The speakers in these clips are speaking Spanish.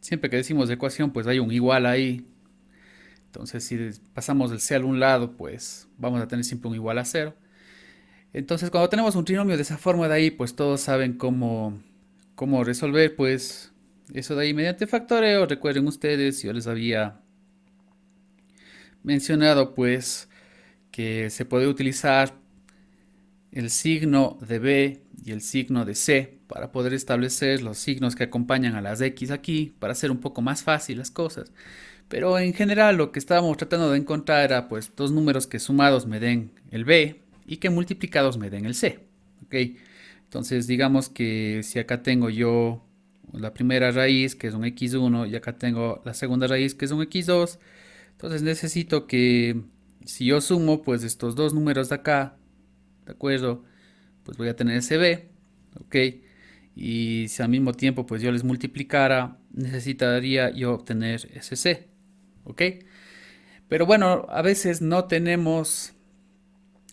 siempre que decimos ecuación, pues hay un igual ahí. Entonces, si pasamos el c a un lado, pues vamos a tener siempre un igual a cero. Entonces, cuando tenemos un trinomio de esa forma de ahí, pues todos saben cómo resolver, pues eso de ahí mediante factoreo. Recuerden ustedes, yo les había mencionado, pues, que se puede utilizar el signo de B y el signo de C para poder establecer los signos que acompañan a las X aquí, para hacer un poco más fácil las cosas. Pero en general lo que estábamos tratando de encontrar era pues dos números que sumados me den el B y que multiplicados me den el C. ¿Ok? Entonces digamos que si acá tengo yo la primera raíz que es un x1 y acá tengo la segunda raíz que es un x2, entonces necesito que si yo sumo pues estos dos números de acá, ¿de acuerdo? Pues voy a tener ese B, ¿ok? Y si al mismo tiempo pues yo les multiplicara, necesitaría yo obtener ese C, ¿ok? Pero bueno, a veces no tenemos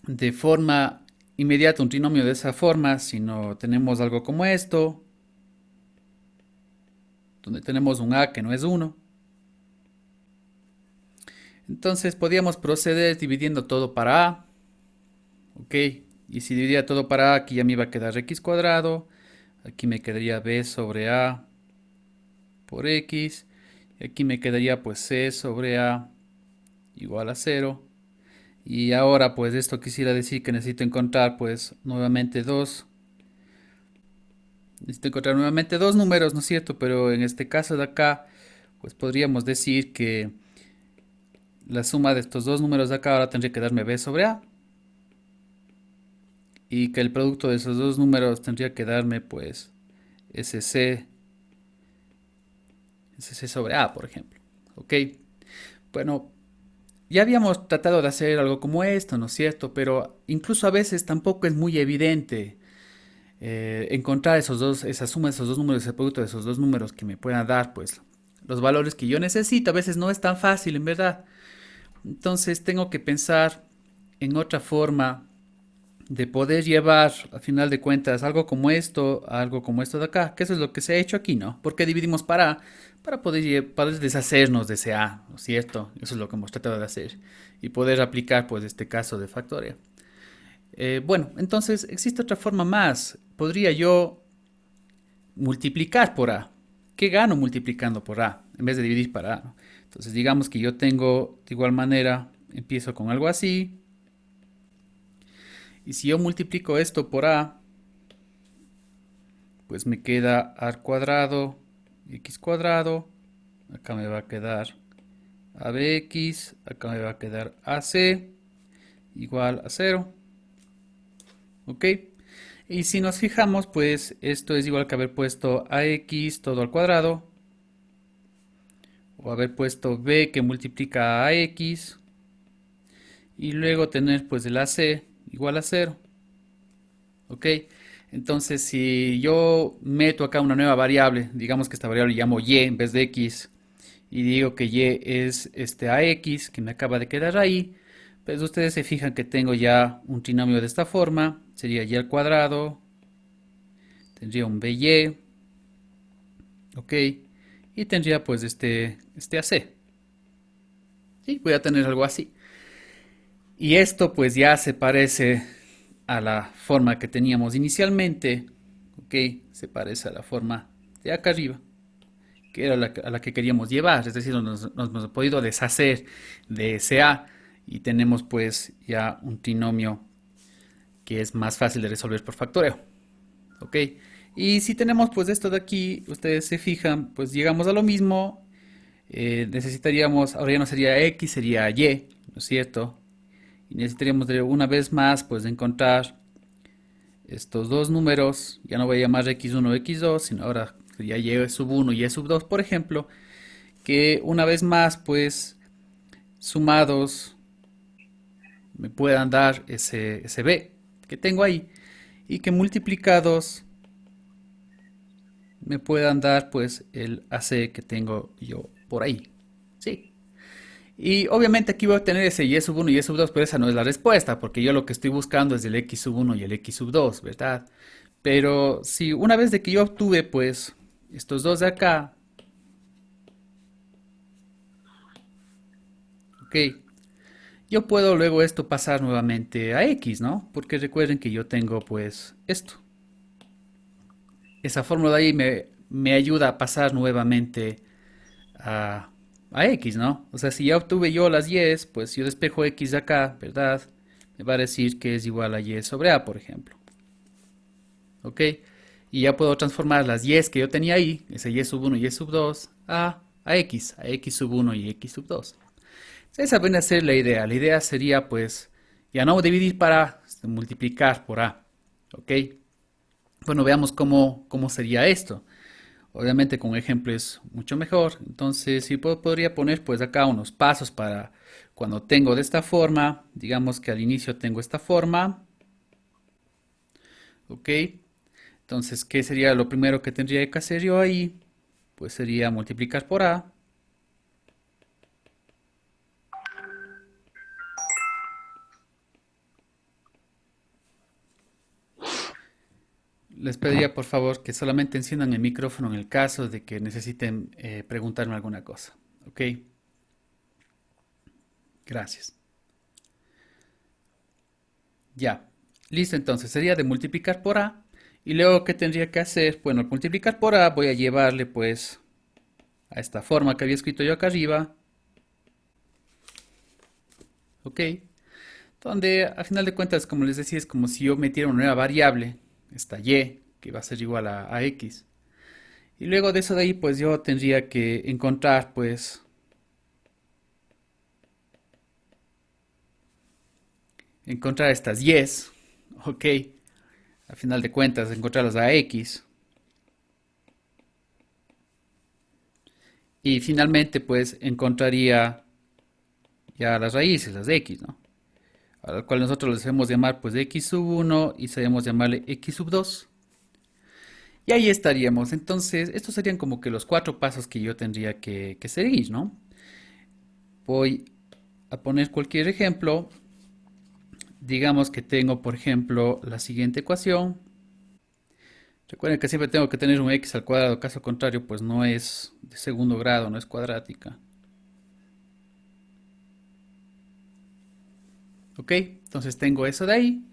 de forma inmediata un trinomio de esa forma, sino tenemos algo como esto, donde tenemos un A que no es uno. Entonces podríamos proceder dividiendo todo para A, ¿ok? Y si dividía todo para A, aquí ya me iba a quedar x cuadrado, aquí me quedaría b sobre a por x, y aquí me quedaría pues c sobre a igual a cero. Y ahora pues esto quisiera decir que necesito encontrar pues nuevamente dos números, ¿no es cierto? Pero en este caso de acá pues podríamos decir que la suma de estos dos números de acá ahora tendría que darme b sobre a, y que el producto de esos dos números tendría que darme pues sc, sc sobre a, por ejemplo. ¿Ok? Bueno, ya habíamos tratado de hacer algo como esto, ¿no es cierto? Pero incluso a veces tampoco es muy evidente encontrar esa suma de esos dos números, ese producto de esos dos números que me puedan dar, pues, los valores que yo necesito. A veces no es tan fácil, en verdad. Entonces tengo que pensar en otra forma de poder llevar, a final de cuentas, algo como esto a algo como esto de acá, que eso es lo que se ha hecho aquí, ¿no? Porque dividimos para poder deshacernos de ese A, ¿no es cierto? Eso es lo que hemos tratado de hacer y poder aplicar, pues, este caso de factoría. Bueno, entonces existe otra forma más. Podría yo multiplicar por A. ¿Qué gano multiplicando por A? En vez de dividir para A, ¿no? Entonces digamos que yo tengo de igual manera, empiezo con algo así. Y si yo multiplico esto por A, pues me queda A cuadrado, X cuadrado. Acá me va a quedar ABX, acá me va a quedar AC igual a cero. ¿Ok? Y si nos fijamos, pues esto es igual que haber puesto AX todo al cuadrado, o haber puesto B que multiplica a AX, y luego tener pues el AC igual a cero. ¿Ok? Entonces, si yo meto acá una nueva variable, digamos que esta variable llamo Y en vez de X, y digo que Y es este AX que me acaba de quedar ahí, pues ustedes se fijan que tengo ya un trinomio de esta forma, sería Y al cuadrado, tendría un BY, ¿ok? Y tendría pues este AC. ¿Sí? Voy a tener algo así. Y esto pues ya se parece a la forma que teníamos inicialmente, ¿ok? Se parece a la forma de acá arriba, que era a la que queríamos llevar, es decir, nos hemos podido deshacer de ese A y tenemos pues ya un trinomio que es más fácil de resolver por factoreo, ¿ok? Y si tenemos pues esto de aquí, ustedes se fijan, pues llegamos a lo mismo, necesitaríamos, ahora ya no sería X, sería Y, ¿no es cierto? Y necesitaríamos de una vez más pues de encontrar estos dos números, ya no voy a llamar x1 o x2, sino ahora sería y sub 1 y y sub 2, por ejemplo, que una vez más pues sumados me puedan dar ese b que tengo ahí, y que multiplicados me puedan dar pues el AC que tengo yo por ahí. Sí. Y obviamente aquí voy a tener ese y sub 1 y y sub 2, pero esa no es la respuesta, porque yo lo que estoy buscando es el x sub 1 y el x sub 2, ¿verdad? Pero si una vez de que yo obtuve pues estos dos de acá, Ok. Yo puedo luego esto pasar nuevamente a X, ¿no? Porque recuerden que yo tengo pues esto. Esa fórmula de ahí me ayuda a pasar nuevamente a, a X, ¿no? O sea, si ya obtuve yo las Y's, pues si yo despejo X de acá, ¿verdad? Me va a decir que es igual a Y sobre A, por ejemplo. ¿Ok? Y ya puedo transformar las Y's que yo tenía ahí, ese Y sub 1 y Y sub 2, a X sub 1 y X sub 2. Esa viene a ser la idea. La idea sería, pues, ya no dividir para multiplicar por A. ¿Ok? Bueno, veamos cómo sería esto. Obviamente con ejemplo es mucho mejor. Entonces, si podría poner pues acá unos pasos para cuando tengo de esta forma. Digamos que al inicio tengo esta forma. ¿Ok? Entonces, ¿qué sería lo primero que tendría que hacer yo ahí? Pues sería multiplicar por A. Les pediría por favor que solamente enciendan el micrófono en el caso de que necesiten preguntarme alguna cosa. ¿Ok? Gracias. Ya. Listo, entonces sería de multiplicar por A. Y luego, ¿qué tendría que hacer? Bueno, al multiplicar por A voy a llevarle pues a esta forma que había escrito yo acá arriba. ¿Ok? Donde a final de cuentas, como les decía, es como si yo metiera una nueva variable, esta Y, que va a ser igual a X. Y luego de eso de ahí, pues yo tendría que encontrar pues encontrar estas Y's, ok, a final de cuentas encontrarlas a X y finalmente pues encontraría ya las raíces, las de X, ¿no? A las cuales nosotros les debemos llamar pues X sub 1 y sabemos llamarle X sub 2 y ahí estaríamos. Entonces estos serían como que los cuatro pasos que yo tendría que seguir, ¿no? Voy a poner cualquier ejemplo. Digamos que tengo por ejemplo la siguiente ecuación. Recuerden que siempre tengo que tener un x al cuadrado, caso contrario, pues no es de segundo grado, no es cuadrática. ¿Ok? Entonces tengo eso de ahí.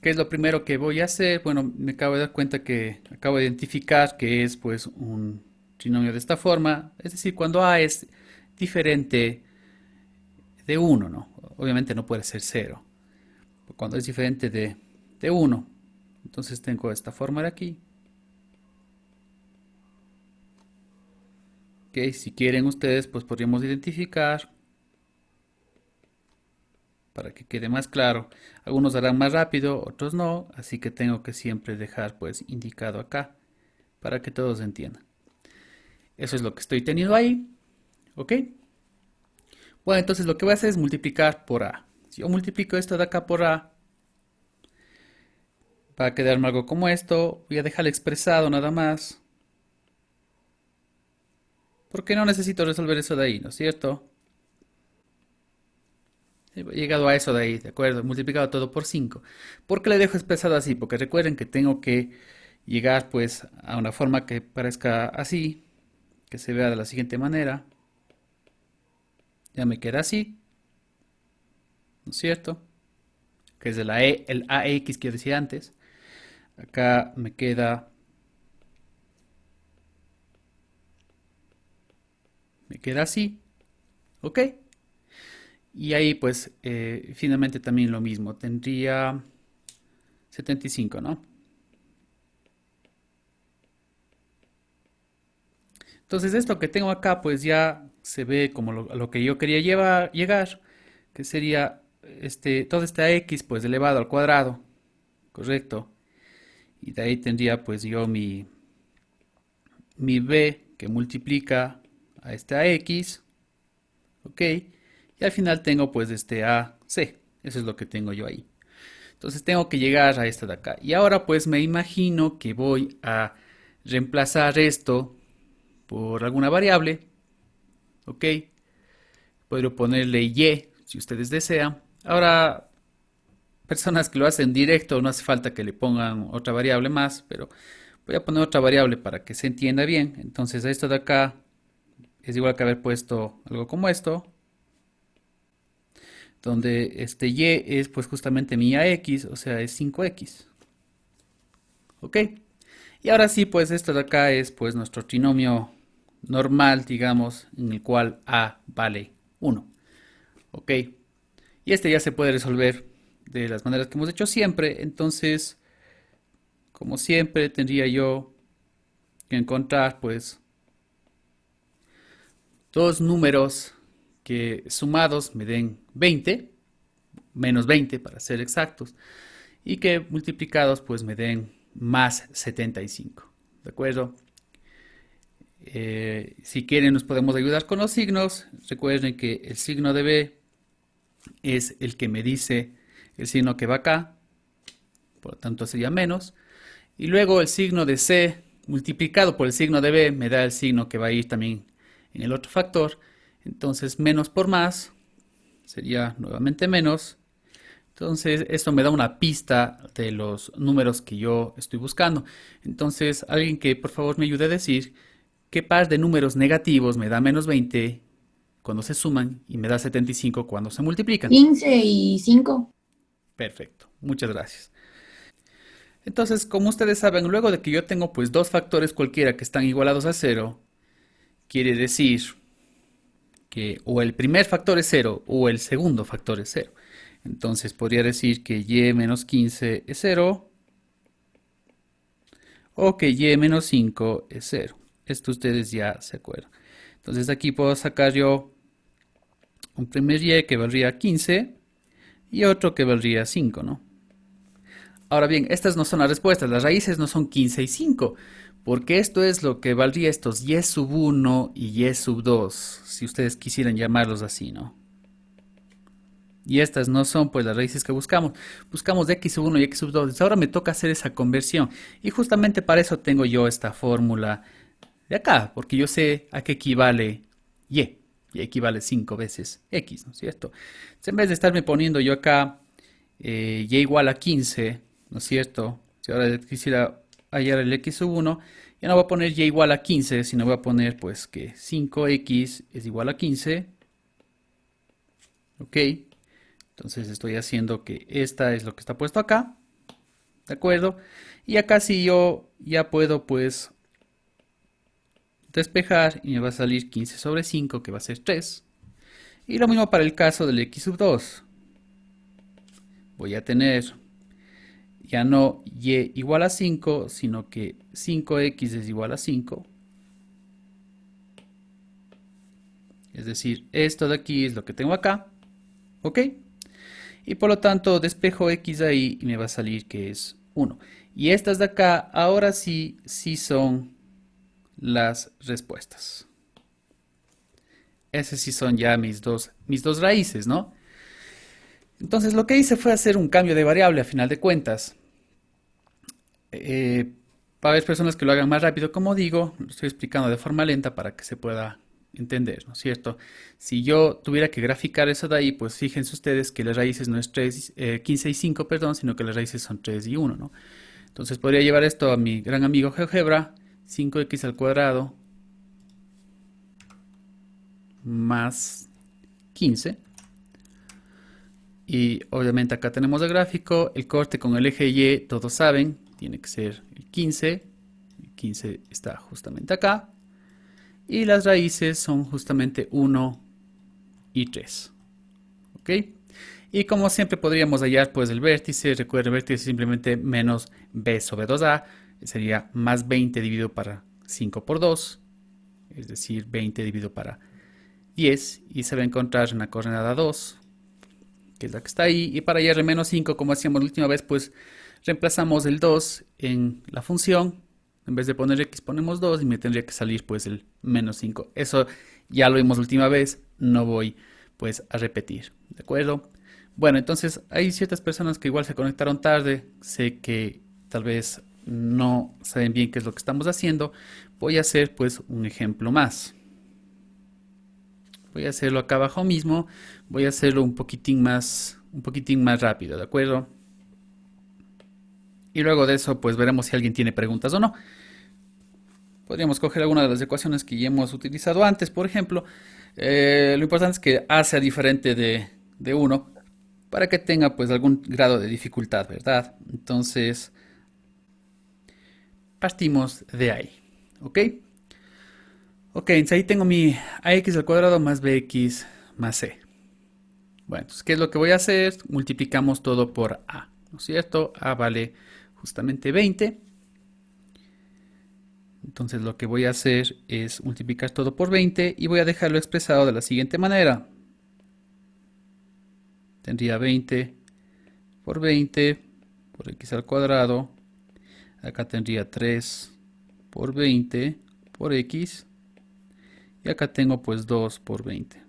¿Qué es lo primero que voy a hacer? Bueno, me acabo de dar cuenta que acabo de identificar que es pues un trinomio de esta forma. Es decir, cuando a es diferente de 1, ¿no? Obviamente no puede ser 0. Cuando es diferente de 1. Entonces tengo esta forma de aquí. Ok, si quieren ustedes, pues podríamos identificar para que quede más claro. Algunos harán más rápido, otros no, así que tengo que siempre dejar pues indicado acá para que todos entiendan. Eso es lo que estoy teniendo ahí, ¿ok? Bueno, entonces lo que voy a hacer es multiplicar por A. Si yo multiplico esto de acá por A, va a quedarme algo como esto. Voy a dejarlo expresado nada más, porque no necesito resolver eso de ahí, ¿no es cierto? He llegado a eso de ahí, ¿de acuerdo? He multiplicado todo por 5. ¿Por qué le dejo expresado así? Porque recuerden que tengo que llegar pues a una forma que parezca así, que se vea de la siguiente manera. Ya me queda así, ¿no es cierto? Que es el AX que decía antes. Acá me queda así, ¿ok? Y ahí pues finalmente también lo mismo, tendría 75, ¿no? Entonces esto que tengo acá pues ya se ve como a lo que yo quería llegar, que sería todo este x pues elevado al cuadrado, correcto. Y de ahí tendría pues yo mi b que multiplica a este ax, ok. Y al final tengo pues este ac, eso es lo que tengo yo ahí. Entonces tengo que llegar a esta de acá. Y ahora pues me imagino que voy a reemplazar esto por alguna variable, ok. Puedo ponerle y si ustedes desean. Ahora, personas que lo hacen directo, no hace falta que le pongan otra variable más, pero voy a poner otra variable para que se entienda bien. Entonces, a esto de acá es igual que haber puesto algo como esto, donde este y es pues justamente mi ax, o sea, es 5x. ¿Ok? Y ahora sí, pues esto de acá es pues nuestro trinomio normal, digamos, en el cual a vale 1. ¿Ok? Y este ya se puede resolver de las maneras que hemos hecho siempre. Entonces, como siempre, tendría yo que encontrar pues dos números que sumados me den 20, menos 20 para ser exactos, y que multiplicados pues me den más 75. ¿De acuerdo? Si quieren nos podemos ayudar con los signos. Recuerden que el signo de B es el que me dice el signo que va acá, por lo tanto sería menos. Y luego el signo de C multiplicado por el signo de B me da el signo que va a ir también en el otro factor. Entonces menos por más sería nuevamente menos. Entonces esto me da una pista de los números que yo estoy buscando. Entonces alguien que por favor me ayude a decir qué par de números negativos me da menos 20 cuando se suman y me da 75 cuando se multiplican. 15 y 5. Perfecto, muchas gracias. Entonces, como ustedes saben, luego de que yo tengo pues dos factores cualquiera que están igualados a cero, quiere decir que o el primer factor es cero o el segundo factor es cero. Entonces podría decir que y menos 15 es cero o que y menos 5 es cero. Esto ustedes ya se acuerdan. Entonces aquí puedo sacar yo un primer y que valdría 15 y otro que valdría 5, ¿no? Ahora bien, estas no son las respuestas, las raíces no son 15 y 5, porque esto es lo que valdría estos y sub 1 y y sub 2, si ustedes quisieran llamarlos así, ¿no? Y estas no son pues las raíces que buscamos. Buscamos de x sub 1 y x sub 2. Entonces ahora me toca hacer esa conversión. Y justamente para eso tengo yo esta fórmula de acá, porque yo sé a qué equivale y. Y equivale 5 veces x, ¿no es cierto? Entonces, en vez de estarme poniendo yo acá y igual a 15, ¿no es cierto? Si ahora quisiera hallar el x sub 1, ya no voy a poner y igual a 15, sino voy a poner pues que 5x es igual a 15. ¿Ok? Entonces estoy haciendo que esta es lo que está puesto acá. ¿De acuerdo? Y acá sí yo ya puedo pues despejar y me va a salir 15 sobre 5 que va a ser 3. Y lo mismo para el caso del x sub 2. Voy a tener ya no y igual a 5, sino que 5x es igual a 5. Es decir, esto de aquí es lo que tengo acá. ¿Ok? Y por lo tanto despejo x ahí y me va a salir que es 1. Y estas de acá ahora sí, sí son las respuestas. Esas sí son ya mis dos raíces, ¿no? Entonces lo que hice fue hacer un cambio de variable a final de cuentas. Va a haber personas que lo hagan más rápido, como digo, lo estoy explicando de forma lenta para que se pueda entender, ¿no es cierto? Si yo tuviera que graficar eso de ahí, pues fíjense ustedes que las raíces no es 3, 15 y 5, perdón, sino que las raíces son 3 y 1, ¿no? Entonces podría llevar esto a mi gran amigo GeoGebra, 5x al cuadrado más 15. Y obviamente acá tenemos el gráfico, el corte con el eje Y, todos saben, tiene que ser el 15. El 15 está justamente acá. Y las raíces son justamente 1 y 3. ¿Ok? Y como siempre podríamos hallar pues el vértice, recuerden el vértice es simplemente menos b sobre 2a, sería más 20 dividido para 5 por 2, es decir, 20 dividido para 10, y se va a encontrar una coordenada 2, que es la que está ahí, y para hallar el menos 5, como hacíamos la última vez, pues reemplazamos el 2 en la función, en vez de poner x ponemos 2 y me tendría que salir pues el menos 5. Eso ya lo vimos la última vez, no voy pues a repetir, ¿de acuerdo? Bueno, entonces hay ciertas personas que igual se conectaron tarde, sé que tal vez no saben bien qué es lo que estamos haciendo, voy a hacer pues un ejemplo más. Voy a hacerlo acá abajo mismo, voy a hacerlo un poquitín más rápido, ¿de acuerdo? Y luego de eso pues veremos si alguien tiene preguntas o no. Podríamos coger alguna de las ecuaciones que ya hemos utilizado antes, por ejemplo. Lo importante es que A sea diferente de 1 para que tenga pues algún grado de dificultad, ¿verdad? Entonces, partimos de ahí, ¿ok? Ok, entonces ahí tengo mi ax al cuadrado más bx más c. Bueno, entonces, ¿qué es lo que voy a hacer? Multiplicamos todo por a, ¿no es cierto? A vale justamente 20. Entonces lo que voy a hacer es multiplicar todo por 20 y voy a dejarlo expresado de la siguiente manera. Tendría 20 por 20 por x al cuadrado. Acá tendría 3 por 20 por x. Y acá tengo pues 2 por 20.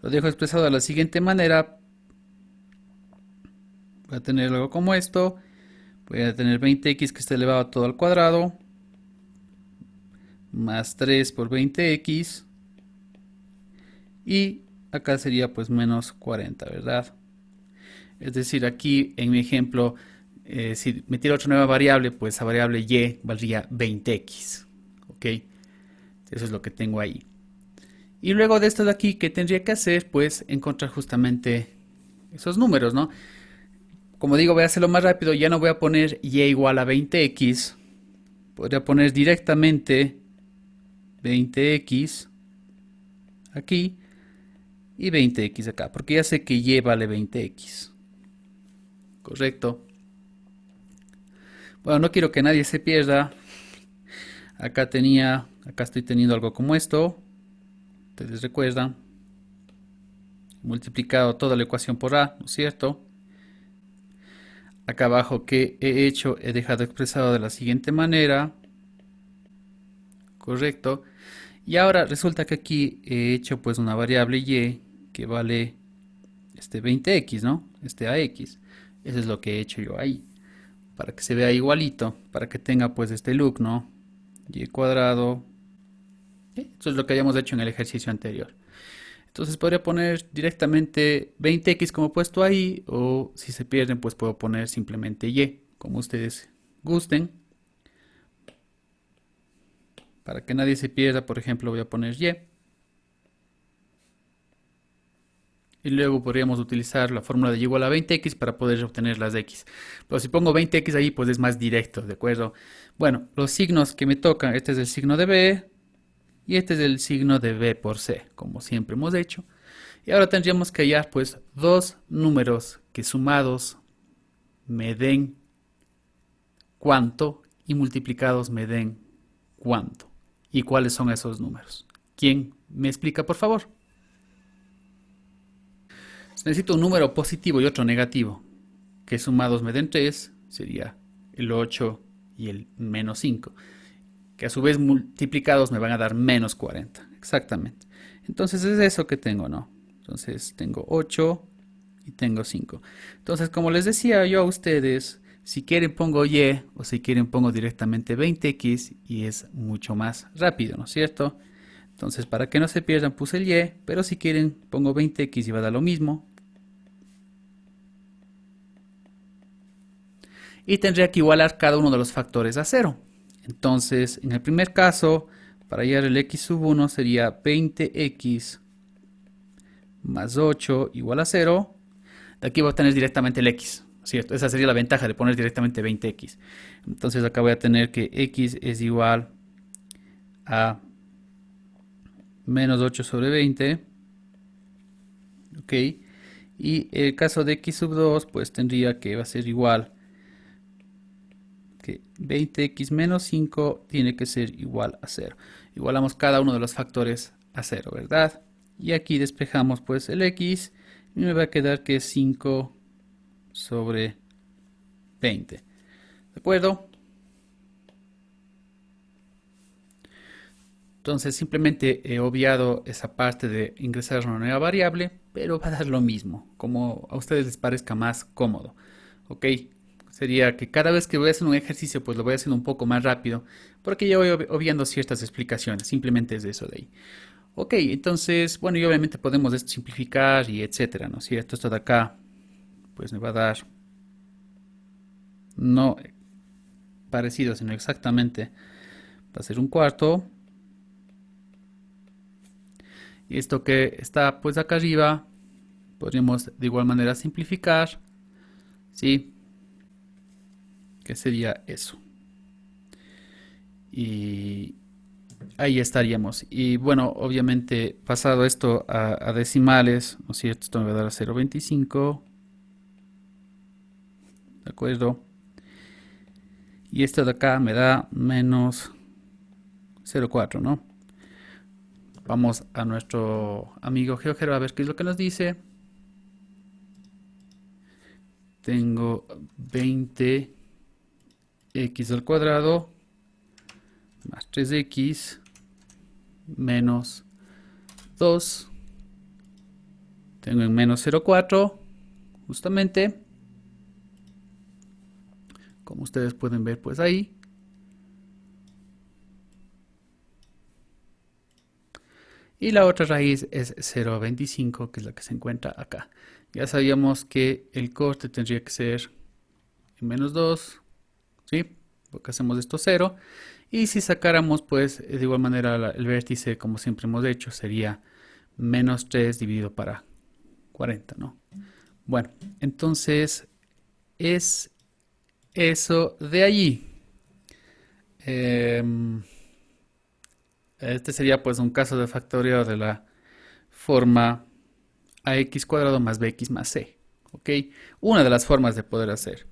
Lo dejo expresado de la siguiente manera. Voy a tener algo como esto. Voy a tener 20x que está elevado a todo al cuadrado. Más 3 por 20x. Y acá sería pues menos 40, ¿verdad? Es decir, aquí en mi ejemplo, si metiera otra nueva variable, pues esa variable y valdría 20x. ¿Ok? Eso es lo que tengo ahí. Y luego de esto de aquí, ¿qué tendría que hacer? Pues encontrar justamente esos números, ¿no? Como digo, voy a hacerlo más rápido. Ya no voy a poner y igual a 20x. Podría poner directamente 20x aquí y 20x acá, porque ya sé que y vale 20x. Correcto. Bueno, no quiero que nadie se pierda. Acá estoy teniendo algo como esto. Ustedes recuerdan. He multiplicado toda la ecuación por a, ¿no es cierto? Acá abajo, ¿qué he hecho? He dejado expresado de la siguiente manera. Correcto. Y ahora resulta que aquí he hecho pues una variable y que vale este 20x, ¿no? Este ax. Eso es lo que he hecho yo ahí. Para que se vea igualito, para que tenga pues este look, ¿no? Y cuadrado. Eso es lo que habíamos hecho en el ejercicio anterior. Entonces podría poner directamente 20x como he puesto ahí, o si se pierden pues puedo poner simplemente y, como ustedes gusten. Para que nadie se pierda, por ejemplo, voy a poner y. Y luego podríamos utilizar la fórmula de y igual a 20x para poder obtener las x. Pero si pongo 20x ahí, pues es más directo, ¿de acuerdo? Bueno, los signos que me tocan, este es el signo de b y este es el signo de b por c, como siempre hemos hecho. Y ahora tendríamos que hallar pues dos números que sumados me den cuánto y multiplicados me den cuánto. ¿Y cuáles son esos números? ¿Quién me explica, por favor? Necesito un número positivo y otro negativo, que sumados me den 3, sería el 8 y el menos 5, que a su vez multiplicados me van a dar menos 40, exactamente. Entonces es eso que tengo, ¿no? Entonces tengo 8 y tengo 5. Entonces, como les decía yo a ustedes, si quieren pongo y o si quieren pongo directamente 20x y es mucho más rápido, ¿no es cierto? Entonces, para que no se pierdan puse el y, pero si quieren pongo 20x y va a dar lo mismo. Y tendría que igualar cada uno de los factores a 0. Entonces, en el primer caso, para hallar el x sub 1 sería 20x más 8 igual a 0. De aquí voy a tener directamente el x, ¿cierto? Esa sería la ventaja de poner directamente 20x. Entonces acá voy a tener que x es igual a menos 8 sobre 20. Ok. Y el caso de x sub 2, pues tendría que va a ser igual que 20x menos 5 tiene que ser igual a 0. Igualamos cada uno de los factores a 0, ¿verdad? Y aquí despejamos pues el x y me va a quedar que es 5 sobre 20. ¿De acuerdo? Entonces simplemente he obviado esa parte de ingresar una nueva variable, pero va a dar lo mismo, como a ustedes les parezca más cómodo. ¿Ok? Sería que cada vez que voy a hacer un ejercicio, pues lo voy haciendo un poco más rápido, porque ya voy obviando ciertas explicaciones, simplemente es de eso de ahí. Ok, entonces, bueno, y obviamente podemos esto simplificar y etcétera, ¿no es cierto? Esto de acá, pues me va a dar, no, parecido, sino exactamente va a ser un cuarto. Y esto que está pues acá arriba, podríamos de igual manera simplificar, ¿sí? Que sería eso. Y ahí estaríamos. Y bueno, obviamente pasado esto a decimales, ¿no es cierto? Esto me va a dar 0,25. ¿De acuerdo? Y esto de acá me da menos 0,4, ¿no? Vamos a nuestro amigo GeoGebra a ver qué es lo que nos dice. Tengo 20x al cuadrado más 3x menos 2. Tengo en menos 0,4 justamente. Como ustedes pueden ver pues ahí. Y la otra raíz es 0,25, que es la que se encuentra acá. Ya sabíamos que el corte tendría que ser en menos 2, ¿sí? Porque hacemos esto 0. Y si sacáramos, pues, de igual manera el vértice, como siempre hemos hecho, sería menos 3 dividido para 40, ¿no? Bueno, entonces es eso de allí. Este sería pues un caso de factoreo de la forma ax cuadrado más bx más c. ¿Ok? Una de las formas de poder hacer.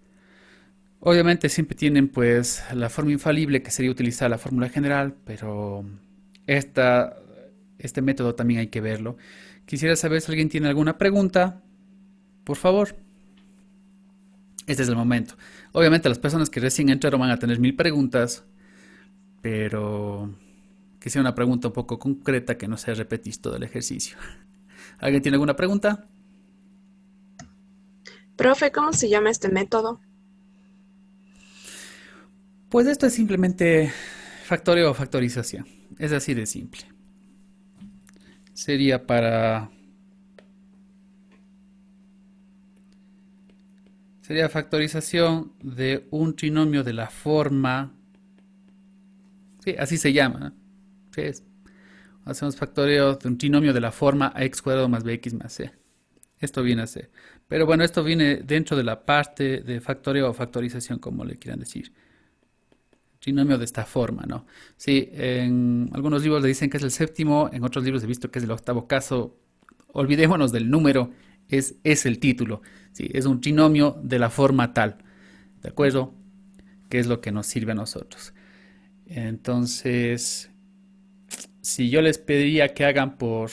Obviamente siempre tienen pues la forma infalible que sería utilizar la fórmula general, pero este método también hay que verlo. Quisiera saber si alguien tiene alguna pregunta. Por favor. Este es el momento. Obviamente las personas que recién entraron van a tener 1000 preguntas, pero que sea una pregunta un poco concreta, que no sea repetir todo el ejercicio. ¿Alguien tiene alguna pregunta? Profe, ¿cómo se llama este método? Pues esto es simplemente factoreo o factorización. Es así de simple. Sería sería factorización de un trinomio de la forma. Sí, así se llama, ¿no? Sí, hacemos factoreo de un trinomio de la forma ax cuadrado más bx más c. Esto viene a ser. Pero bueno, esto viene dentro de la parte de factoreo o factorización, como le quieran decir. Trinomio de esta forma, ¿no? Sí, en algunos libros le dicen que es el séptimo, en otros libros he visto que es el octavo caso. Olvidémonos del número, es el título. Sí, es un trinomio de la forma tal, ¿de acuerdo? Que es lo que nos sirve a nosotros. Entonces, si yo les pediría que hagan por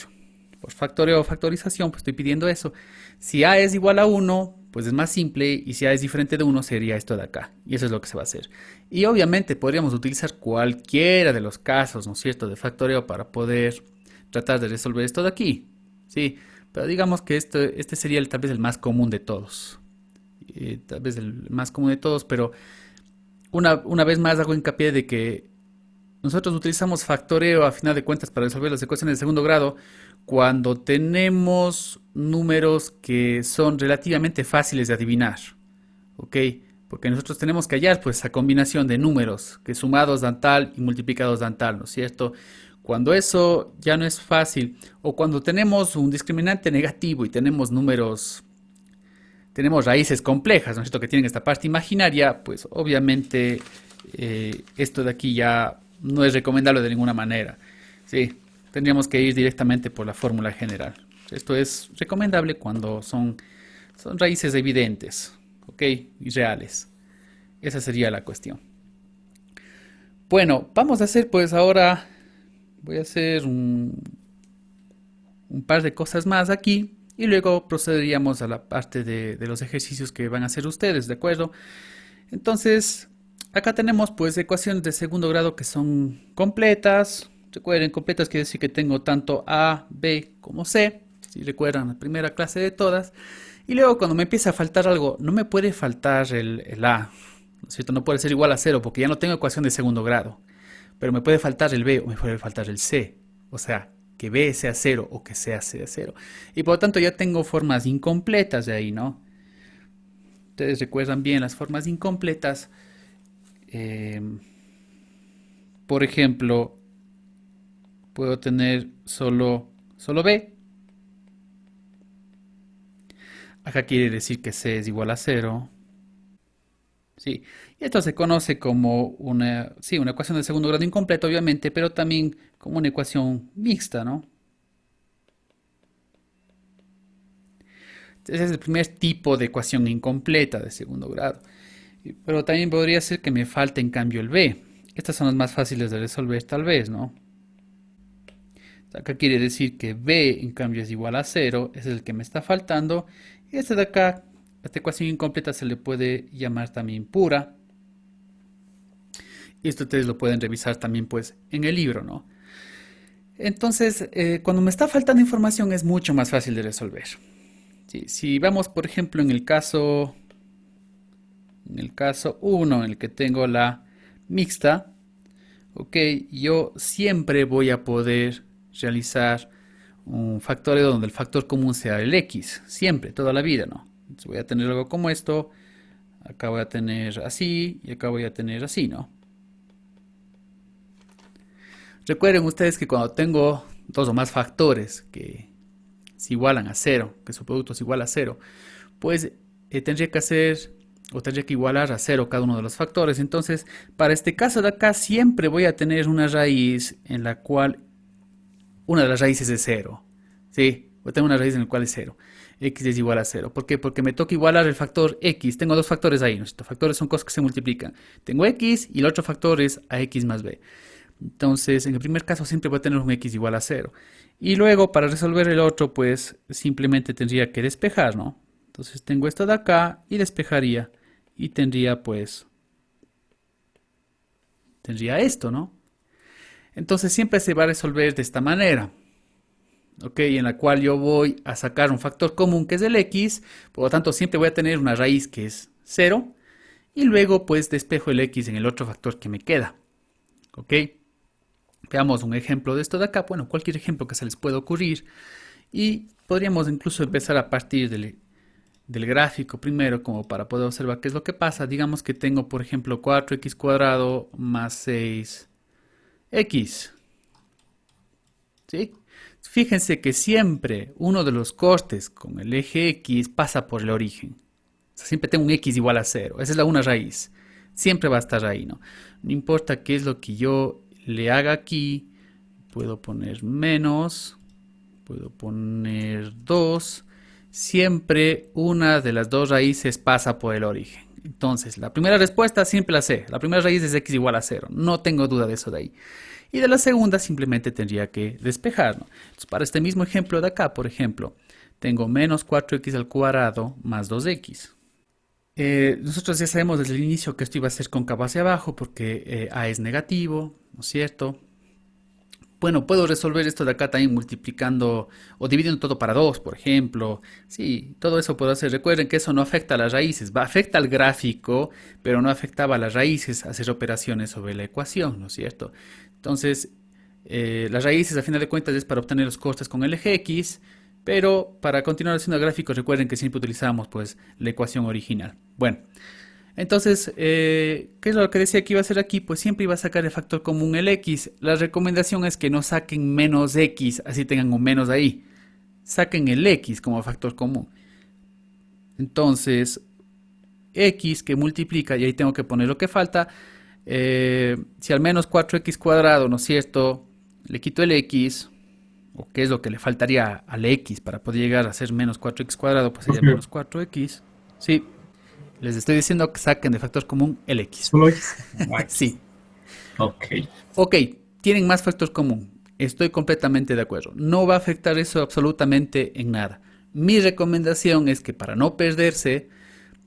factoreo o factorización, pues estoy pidiendo eso. Si a es igual a 1, pues es más simple, y si a es diferente de 1 sería esto de acá. Y eso es lo que se va a hacer. Y obviamente podríamos utilizar cualquiera de los casos, ¿no es cierto?, de factoreo para poder tratar de resolver esto de aquí. Sí, pero digamos que este sería tal vez el más común de todos. Tal vez el más común de todos, pero una vez más hago hincapié de que nosotros utilizamos factoreo a final de cuentas para resolver las ecuaciones de segundo grado cuando tenemos números que son relativamente fáciles de adivinar. ¿Ok? Porque nosotros tenemos que hallar pues esa combinación de números que sumados dan tal y multiplicados dan tal, ¿no es cierto? Cuando eso ya no es fácil, o cuando tenemos un discriminante negativo y tenemos raíces complejas, ¿no es cierto?, que tienen esta parte imaginaria, pues obviamente esto de aquí ya no es recomendable de ninguna manera. Sí, tendríamos que ir directamente por la fórmula general. Esto es recomendable cuando son raíces evidentes, ¿ok? Y reales. Esa sería la cuestión. Bueno, vamos a hacer pues ahora, voy a hacer un par de cosas más aquí y luego procederíamos a la parte de los ejercicios que van a hacer ustedes, ¿de acuerdo? Entonces, acá tenemos pues ecuaciones de segundo grado que son completas. Recuerden, completas quiere decir que tengo tanto A, B como C. Si recuerdan la primera clase de todas. Y luego cuando me empieza a faltar algo, no me puede faltar el A, ¿no es cierto? No puede ser igual a cero porque ya no tengo ecuación de segundo grado. Pero me puede faltar el B o me puede faltar el C. O sea, que B sea cero o que sea C cero. Y por lo tanto ya tengo formas incompletas de ahí, ¿no? Ustedes recuerdan bien las formas incompletas. Por ejemplo, puedo tener solo B. Acá quiere decir que C es igual a cero. Sí, y esto se conoce como sí, una ecuación de segundo grado incompleta, obviamente, pero también como una ecuación mixta, ¿no? Ese es el primer tipo de ecuación incompleta de segundo grado. Pero también podría ser que me falte en cambio el B. Estas son las más fáciles de resolver tal vez, ¿no? Acá quiere decir que B en cambio es igual a cero, ese es el que me está faltando. Y este de acá, esta ecuación incompleta se le puede llamar también pura. Y esto ustedes lo pueden revisar también pues en el libro, ¿no? Entonces, cuando me está faltando información es mucho más fácil de resolver. Sí, si vamos, por ejemplo, en el caso 1, en el que tengo la mixta, ok, yo siempre voy a poder realizar un factoreo donde el factor común sea el x, siempre, toda la vida, ¿no? Entonces voy a tener algo como esto, acá voy a tener así y acá voy a tener así, ¿no? Recuerden ustedes que cuando tengo dos o más factores que se igualan a cero, que su producto es igual a cero, pues tendría que hacer o tendría que igualar a cero cada uno de los factores. Entonces, para este caso de acá, siempre voy a tener una raíz en la cual una de las raíces es cero. ¿Sí? Voy a tener una raíz en la cual es cero. X es igual a cero. ¿Por qué? Porque me toca igualar el factor X. Tengo dos factores ahí. Estos factores son cosas que se multiplican. Tengo X y el otro factor es a X más B. Entonces, en el primer caso siempre voy a tener un X igual a cero. Y luego, para resolver el otro, pues simplemente tendría que despejar, ¿no? Entonces tengo esto de acá y despejaría. Y tendría esto, ¿no? Entonces siempre se va a resolver de esta manera. ¿Ok? En la cual yo voy a sacar un factor común que es el X. Por lo tanto, siempre voy a tener una raíz que es cero. Y luego, pues, despejo el X en el otro factor que me queda. ¿Ok? Veamos un ejemplo de esto de acá. Bueno, cualquier ejemplo que se les pueda ocurrir. Y podríamos incluso empezar a partir del gráfico primero, como para poder observar qué es lo que pasa. Digamos que tengo, por ejemplo, 4x cuadrado más 6x. ¿Sí? Fíjense que siempre uno de los costes con el eje X pasa por el origen. O sea, siempre tengo un X igual a cero. Esa es la una raíz. Siempre va a estar ahí, ¿no? No importa qué es lo que yo le haga aquí. Puedo poner menos. Puedo poner 2. Siempre una de las dos raíces pasa por el origen. Entonces, la primera respuesta siempre la sé. La primera raíz es x igual a 0. No tengo duda de eso de ahí. Y de la segunda simplemente tendría que despejar, ¿no? Entonces, para este mismo ejemplo de acá, por ejemplo, tengo menos 4x al cuadrado más 2x. Nosotros ya sabemos desde el inicio que esto iba a ser cóncavo hacia abajo porque a es negativo, ¿no es cierto? Bueno, puedo resolver esto de acá también multiplicando o dividiendo todo para 2, por ejemplo. Sí, todo eso puedo hacer. Recuerden que eso no afecta a las raíces. Afecta al gráfico, pero no afectaba a las raíces hacer operaciones sobre la ecuación, ¿no es cierto? Entonces, las raíces, a final de cuentas, es para obtener los costes con el eje X, pero para continuar haciendo gráficos, recuerden que siempre utilizamos pues, la ecuación original. Bueno. Entonces, ¿qué es lo que decía que iba a hacer aquí? Pues siempre iba a sacar el factor común el x. La recomendación es que no saquen menos x, así tengan un menos ahí. Saquen el x como factor común. Entonces, x que multiplica, y ahí tengo que poner lo que falta. Si al menos 4x cuadrado, ¿no es cierto? Le quito el x, o qué es lo que le faltaría al x para poder llegar a ser menos 4x cuadrado, pues sería menos 4x. Sí. Les estoy diciendo que saquen de factor común el x. Solo X. X. Sí. Ok. Ok, tienen más factor común. Estoy completamente de acuerdo. No va a afectar eso absolutamente en nada. Mi recomendación es que para no perderse,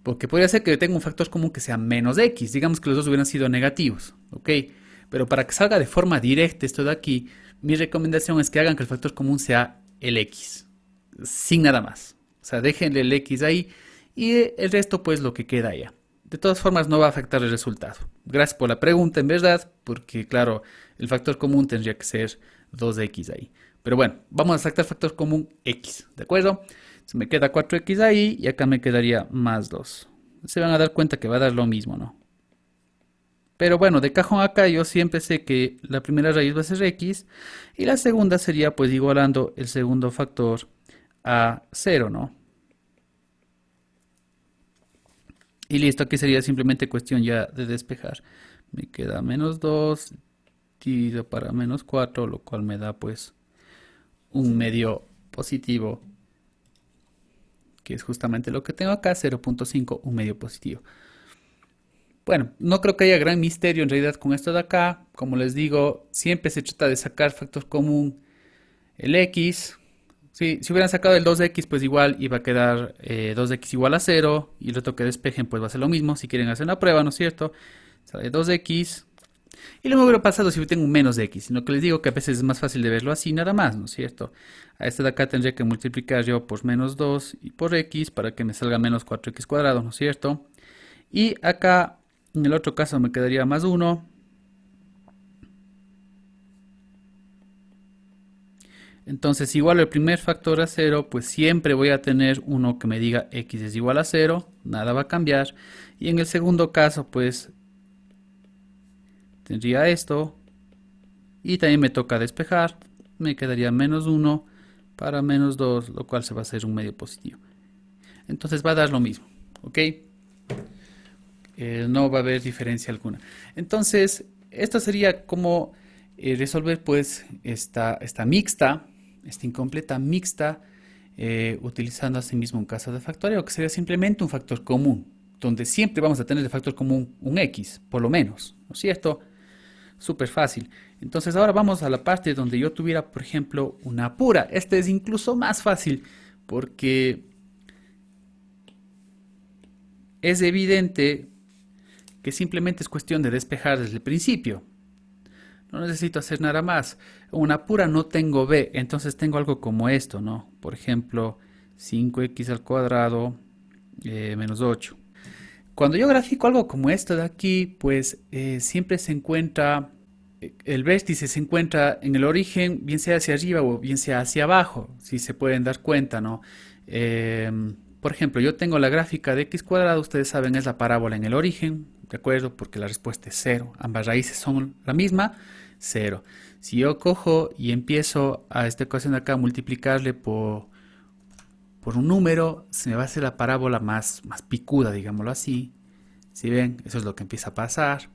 porque podría ser que tenga un factor común que sea menos x, digamos que los dos hubieran sido negativos, ¿ok? Pero para que salga de forma directa esto de aquí, mi recomendación es que hagan que el factor común sea el x, sin nada más. O sea, déjenle el x ahí y el resto pues lo que queda allá. De todas formas no va a afectar el resultado. Gracias por la pregunta en verdad, porque claro, el factor común tendría que ser 2x ahí. Pero bueno, vamos a sacar factor común x, ¿de acuerdo? Se me queda 4x ahí y acá me quedaría más 2. Se van a dar cuenta que va a dar lo mismo, ¿no? Pero bueno, de cajón acá yo siempre sé que la primera raíz va a ser x y la segunda sería pues igualando el segundo factor a cero, ¿no? Y listo, aquí sería simplemente cuestión ya de despejar. Me queda menos 2 dividido para menos 4, lo cual me da pues un medio positivo, que es justamente lo que tengo acá, 0.5, un medio positivo. Bueno, no creo que haya gran misterio en realidad con esto de acá. Como les digo, siempre se trata de sacar factor común el x. Sí, si hubieran sacado el 2x, pues igual iba a quedar 2x igual a 0. Y el otro que despejen, pues va a ser lo mismo. Si quieren hacer una prueba, ¿no es cierto? Sale 2x. Y lo mismo hubiera pasado si yo tengo un menos de x. Sino que les digo que a veces es más fácil de verlo así, nada más, ¿no es cierto? A este de acá tendría que multiplicar yo por menos 2 y por x para que me salga menos 4x cuadrado, ¿no es cierto? Y acá, en el otro caso, me quedaría más 1. Entonces, igual el primer factor a 0, pues siempre voy a tener uno que me diga x es igual a 0, nada va a cambiar. Y en el segundo caso, pues tendría esto. Y también me toca despejar. Me quedaría menos 1 para menos 2, lo cual se va a hacer un medio positivo. Entonces va a dar lo mismo, ¿ok? No va a haber diferencia alguna. Entonces, esto sería como resolver pues esta mixta, esta incompleta mixta, utilizando asimismo un caso de factoreo, que sería simplemente un factor común, donde siempre vamos a tener de factor común un x, por lo menos, ¿no es cierto? Súper fácil. Entonces ahora vamos a la parte donde yo tuviera, por ejemplo, una pura. Este es incluso más fácil porque es evidente que simplemente es cuestión de despejar desde el principio. No necesito hacer nada más. Una pura no tengo b, entonces tengo algo como esto, ¿no? Por ejemplo, 5x al cuadrado menos 8. Cuando yo grafico algo como esto de aquí, pues siempre se encuentra, el vértice se encuentra en el origen, bien sea hacia arriba o bien sea hacia abajo, si se pueden dar cuenta, ¿no? Por ejemplo, yo tengo la gráfica de x cuadrado, ustedes saben, es la parábola en el origen, ¿de acuerdo? Porque la respuesta es 0. Ambas raíces son la misma, 0. Si yo cojo y empiezo a esta ecuación de acá a multiplicarle por un número, se me va a hacer la parábola más picuda, digámoslo así. Si ven, eso es lo que empieza a pasar.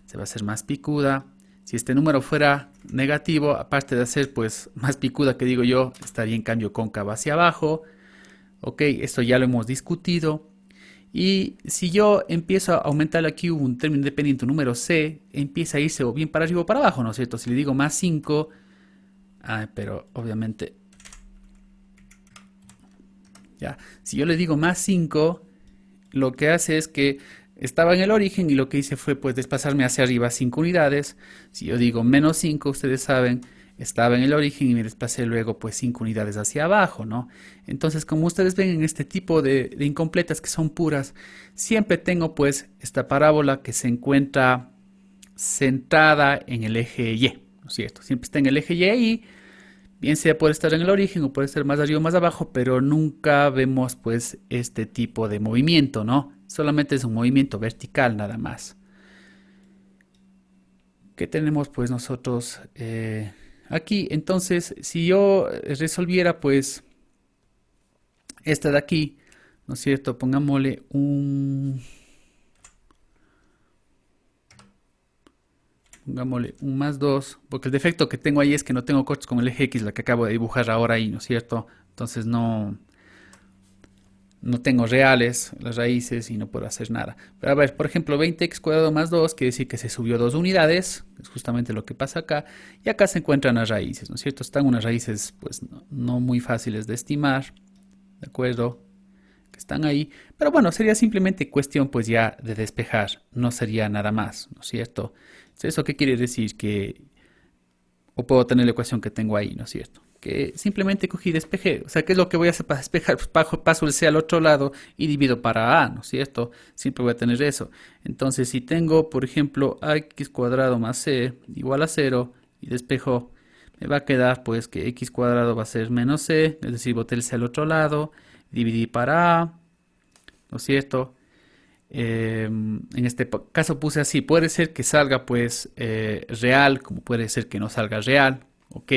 Se va a hacer más picuda. Si este número fuera negativo, aparte de hacer pues más picuda que digo yo, estaría en cambio cóncava hacia abajo. Ok, esto ya lo hemos discutido. Y si yo empiezo a aumentar aquí un término independiente, un número c, empieza a irse o bien para arriba o para abajo, ¿no es cierto? Si le digo más 5, pero obviamente, ya, si yo le digo más 5, lo que hace es que estaba en el origen y lo que hice fue pues desplazarme hacia arriba 5 unidades. Si yo digo menos 5, ustedes saben, estaba en el origen y me desplacé luego pues 5 unidades hacia abajo, ¿no? Entonces, como ustedes ven en este tipo de incompletas que son puras, siempre tengo pues esta parábola que se encuentra centrada en el eje Y, ¿no es cierto? Siempre está en el eje Y y bien sea puede estar en el origen o puede estar más arriba o más abajo, pero nunca vemos pues este tipo de movimiento, ¿no? Solamente es un movimiento vertical nada más. ¿Qué tenemos pues nosotros aquí? Entonces, si yo resolviera pues esta de aquí, ¿no es cierto? Pongámosle un más 2, porque el defecto que tengo ahí es que no tengo cortes con el eje X, la que acabo de dibujar ahora ahí, ¿no es cierto? Entonces no tengo reales las raíces y no puedo hacer nada. Pero a ver, por ejemplo, 20x cuadrado más 2 quiere decir que se subió 2 unidades, es justamente lo que pasa acá, y acá se encuentran las raíces, ¿no es cierto? Están unas raíces pues no muy fáciles de estimar, ¿de acuerdo? Que están ahí, pero bueno, sería simplemente cuestión pues ya de despejar, no sería nada más, ¿no es cierto? ¿Eso qué quiere decir? Que o puedo tener la ecuación que tengo ahí, ¿no es cierto? Que simplemente cogí y despejé. O sea, ¿qué es lo que voy a hacer para despejar? Pues paso el C al otro lado y divido para A, ¿no es cierto? Siempre voy a tener eso. Entonces, si tengo, por ejemplo, x cuadrado más c igual a 0 y despejo, me va a quedar pues que x cuadrado va a ser menos c, es decir, boté el c al otro lado, dividí para A, ¿no es cierto? En este caso puse así, puede ser que salga pues real, como puede ser que no salga real, ok.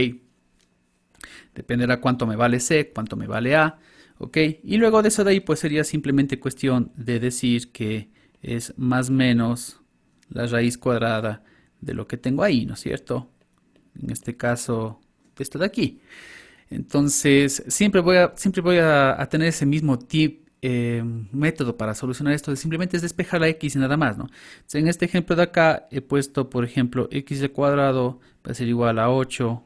Dependerá cuánto me vale C, cuánto me vale A, ok. Y luego de eso de ahí pues sería simplemente cuestión de decir que es más o menos la raíz cuadrada de lo que tengo ahí, ¿no es cierto? En este caso, de esto de aquí. Entonces, siempre voy a tener ese mismo método para solucionar esto. Simplemente es despejar la x y nada más, ¿no? Entonces, en este ejemplo de acá he puesto, por ejemplo, x al cuadrado va a ser igual a 8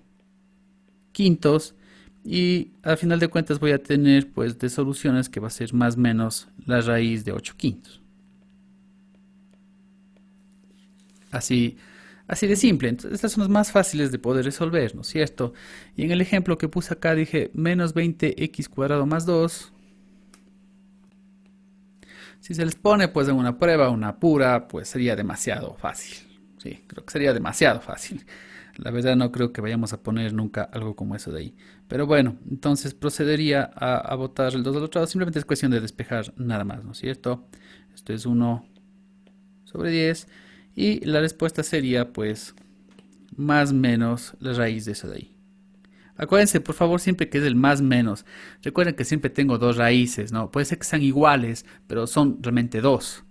quintos. Y al final de cuentas voy a tener, pues, de soluciones que va a ser más o menos la raíz de 8 quintos. Así, así de simple. Entonces, estas son las más fáciles de poder resolver, ¿no es cierto? Y en el ejemplo que puse acá dije menos 20x cuadrado más 2. Si se les pone pues en una prueba, una pura, pues sería demasiado fácil. Sí, creo que sería demasiado fácil. La verdad no creo que vayamos a poner nunca algo como eso de ahí. Pero bueno, entonces procedería a botar el 2 al otro lado. Simplemente es cuestión de despejar nada más, ¿no es cierto? Esto es 1 sobre 10. Y la respuesta sería pues más menos la raíz de eso de ahí. Acuérdense, por favor, siempre que es el más menos. Recuerden que siempre tengo dos raíces, ¿no? Puede ser que sean iguales, pero son realmente dos.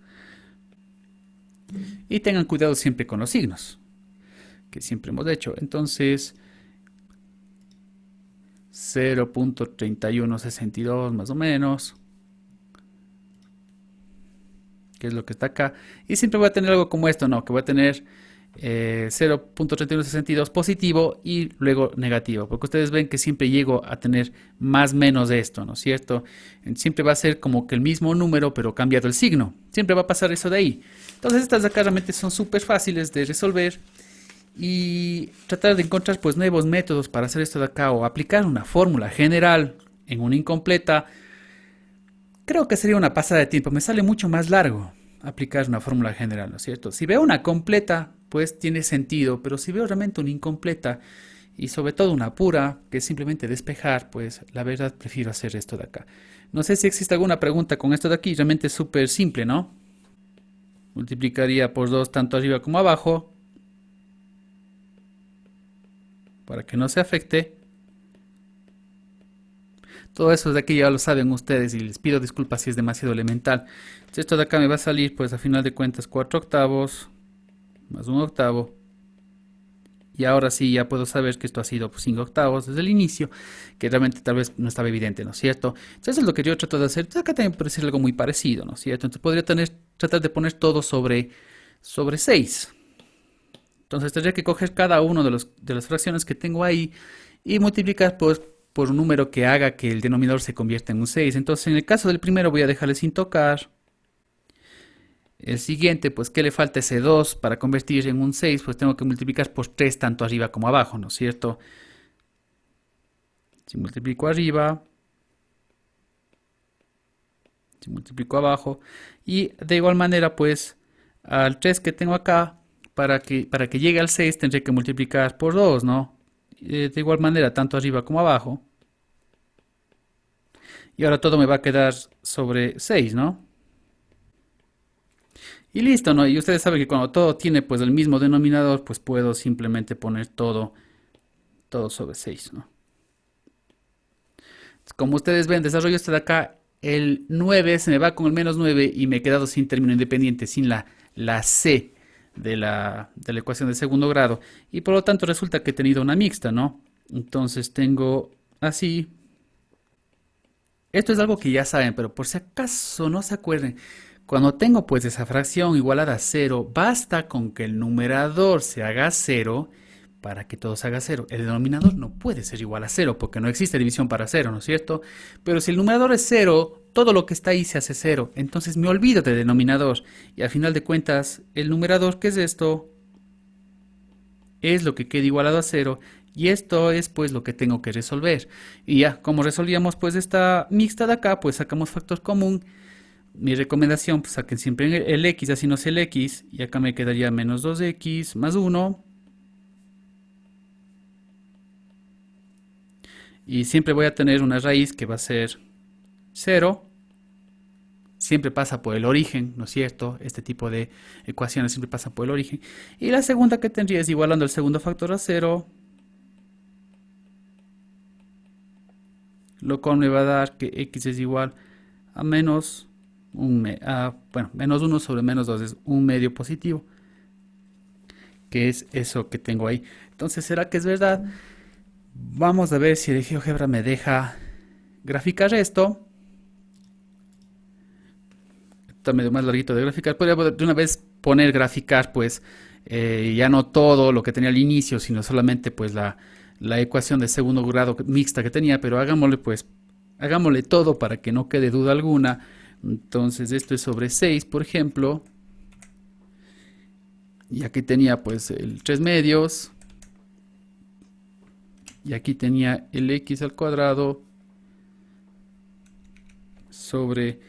Y tengan cuidado siempre con los signos, que siempre hemos hecho. Entonces, 0.3162 más o menos, que es lo que está acá. Y siempre voy a tener algo como esto, ¿no? Que voy a tener 0.3162 positivo y luego negativo, porque ustedes ven que siempre llego a tener más menos de esto, ¿no es cierto? Siempre va a ser como que el mismo número pero cambiado el signo, siempre va a pasar eso de ahí. Entonces estas de acá realmente son súper fáciles de resolver y tratar de encontrar pues nuevos métodos para hacer esto de acá o aplicar una fórmula general en una incompleta. Creo que sería una pasada de tiempo, me sale mucho más largo aplicar una fórmula general, ¿no es cierto? Si veo una completa, pues tiene sentido, pero si veo realmente una incompleta y sobre todo una pura, que es simplemente despejar, pues la verdad prefiero hacer esto de acá. No sé si existe alguna pregunta con esto de aquí, realmente es súper simple, ¿no? Multiplicaría por 2 tanto arriba como abajo, para que no se afecte. Todo eso de aquí ya lo saben ustedes y les pido disculpas si es demasiado elemental. Entonces esto de acá me va a salir pues a final de cuentas 4 octavos más 1 octavo. Y ahora sí ya puedo saber que esto ha sido pues, 5 octavos desde el inicio, que realmente tal vez no estaba evidente, ¿no es cierto? Entonces es lo que yo trato de hacer. Entonces acá también puede ser algo muy parecido, ¿no es cierto? Entonces podría tratar de poner todo sobre 6. Entonces tendría que coger cada uno de las fracciones que tengo ahí y multiplicar pues, por un número que haga que el denominador se convierta en un 6. Entonces en el caso del primero voy a dejarle sin tocar. El siguiente, pues, ¿qué le falta ese 2 para convertir en un 6? Pues tengo que multiplicar por 3 tanto arriba como abajo, ¿no es cierto? Si multiplico arriba, si multiplico abajo, y de igual manera, pues, al 3 que tengo acá, para que llegue al 6 tendré que multiplicar por 2, ¿no? De igual manera, tanto arriba como abajo. Y ahora todo me va a quedar sobre 6, ¿no? Y listo, ¿no? Y ustedes saben que cuando todo tiene pues el mismo denominador, pues puedo simplemente poner todo sobre 6, ¿no? Como ustedes ven, desarrollo este de acá, el 9 se me va con el menos 9 y me he quedado sin término independiente, sin la C de la ecuación de segundo grado. Y por lo tanto resulta que he tenido una mixta, ¿no? Entonces tengo así. Esto es algo que ya saben, pero por si acaso no se acuerden, cuando tengo pues esa fracción igualada a cero, basta con que el numerador se haga cero para que todo se haga cero. El denominador no puede ser igual a cero porque no existe división para cero, ¿no es cierto? Pero si el numerador es cero, todo lo que está ahí se hace cero. Entonces me olvido del denominador y al final de cuentas el numerador, ¿qué es esto? Es lo que queda igualado a cero y esto es pues lo que tengo que resolver. Y ya, como resolvíamos pues esta mixta de acá, pues sacamos factor común. Mi recomendación, pues saquen siempre el x, así no es el x, y acá me quedaría menos 2x más 1. Y siempre voy a tener una raíz que va a ser 0. siempre pasa por el origen, ¿no es cierto? Este tipo de ecuaciones siempre pasan por el origen. Y la segunda que tendría es igualando el segundo factor a 0, lo cual me va a dar que x es igual a menos menos 1 sobre menos 2 es un medio positivo, que es eso que tengo ahí. Entonces, ¿será que es verdad? Vamos a ver si el GeoGebra me deja graficar esto. Está medio más larguito de graficar. Podría de una vez poner graficar, pues, ya no todo lo que tenía al inicio, sino solamente, pues, la ecuación de segundo grado mixta que tenía, pero hagámosle todo para que no quede duda alguna. Entonces, esto es sobre 6, por ejemplo. Y aquí tenía, pues, el 3 medios. Y aquí tenía el x al cuadrado sobre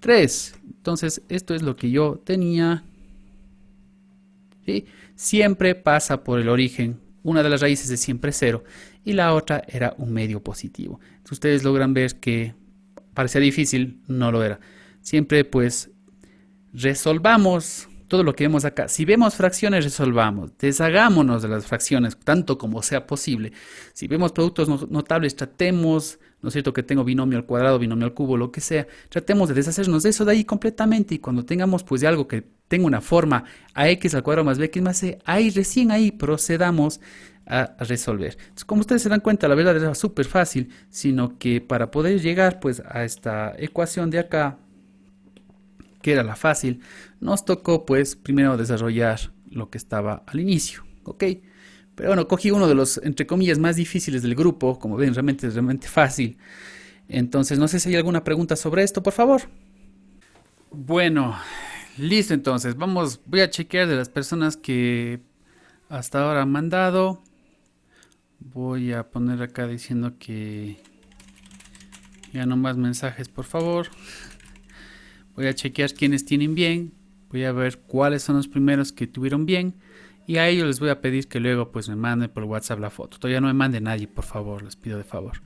3. Entonces, esto es lo que yo tenía. ¿Sí? Siempre pasa por el origen. Una de las raíces es siempre 0 y la otra era un medio positivo. Si ustedes logran ver que parecía difícil, no lo era. Siempre, pues, resolvamos todo lo que vemos acá. Si vemos fracciones, resolvamos. Deshagámonos de las fracciones tanto como sea posible. Si vemos productos notables, tratemos, ¿no es cierto?, que tengo binomio al cuadrado, binomio al cubo, lo que sea. Tratemos de deshacernos de eso de ahí completamente. Y cuando tengamos, pues, de algo que tenga una forma ax al cuadrado más bx más c, recién ahí procedamos a resolver. Entonces, como ustedes se dan cuenta, la verdad era súper fácil, sino que para poder llegar, pues, a esta ecuación de acá, que era la fácil, nos tocó, pues, primero desarrollar lo que estaba al inicio, ¿ok? Pero bueno, cogí uno de los, entre comillas, más difíciles del grupo. Como ven, realmente es realmente fácil. Entonces, no sé si hay alguna pregunta sobre esto, por favor. Bueno, listo, entonces, voy a chequear de las personas que hasta ahora han mandado. Voy a poner acá diciendo que ya no más mensajes, por favor. Voy a chequear quiénes tienen bien. Voy a ver cuáles son los primeros que tuvieron bien. Y a ellos les voy a pedir que luego, pues, me manden por WhatsApp la foto. Todavía no me mande nadie, por favor. Les pido de favor.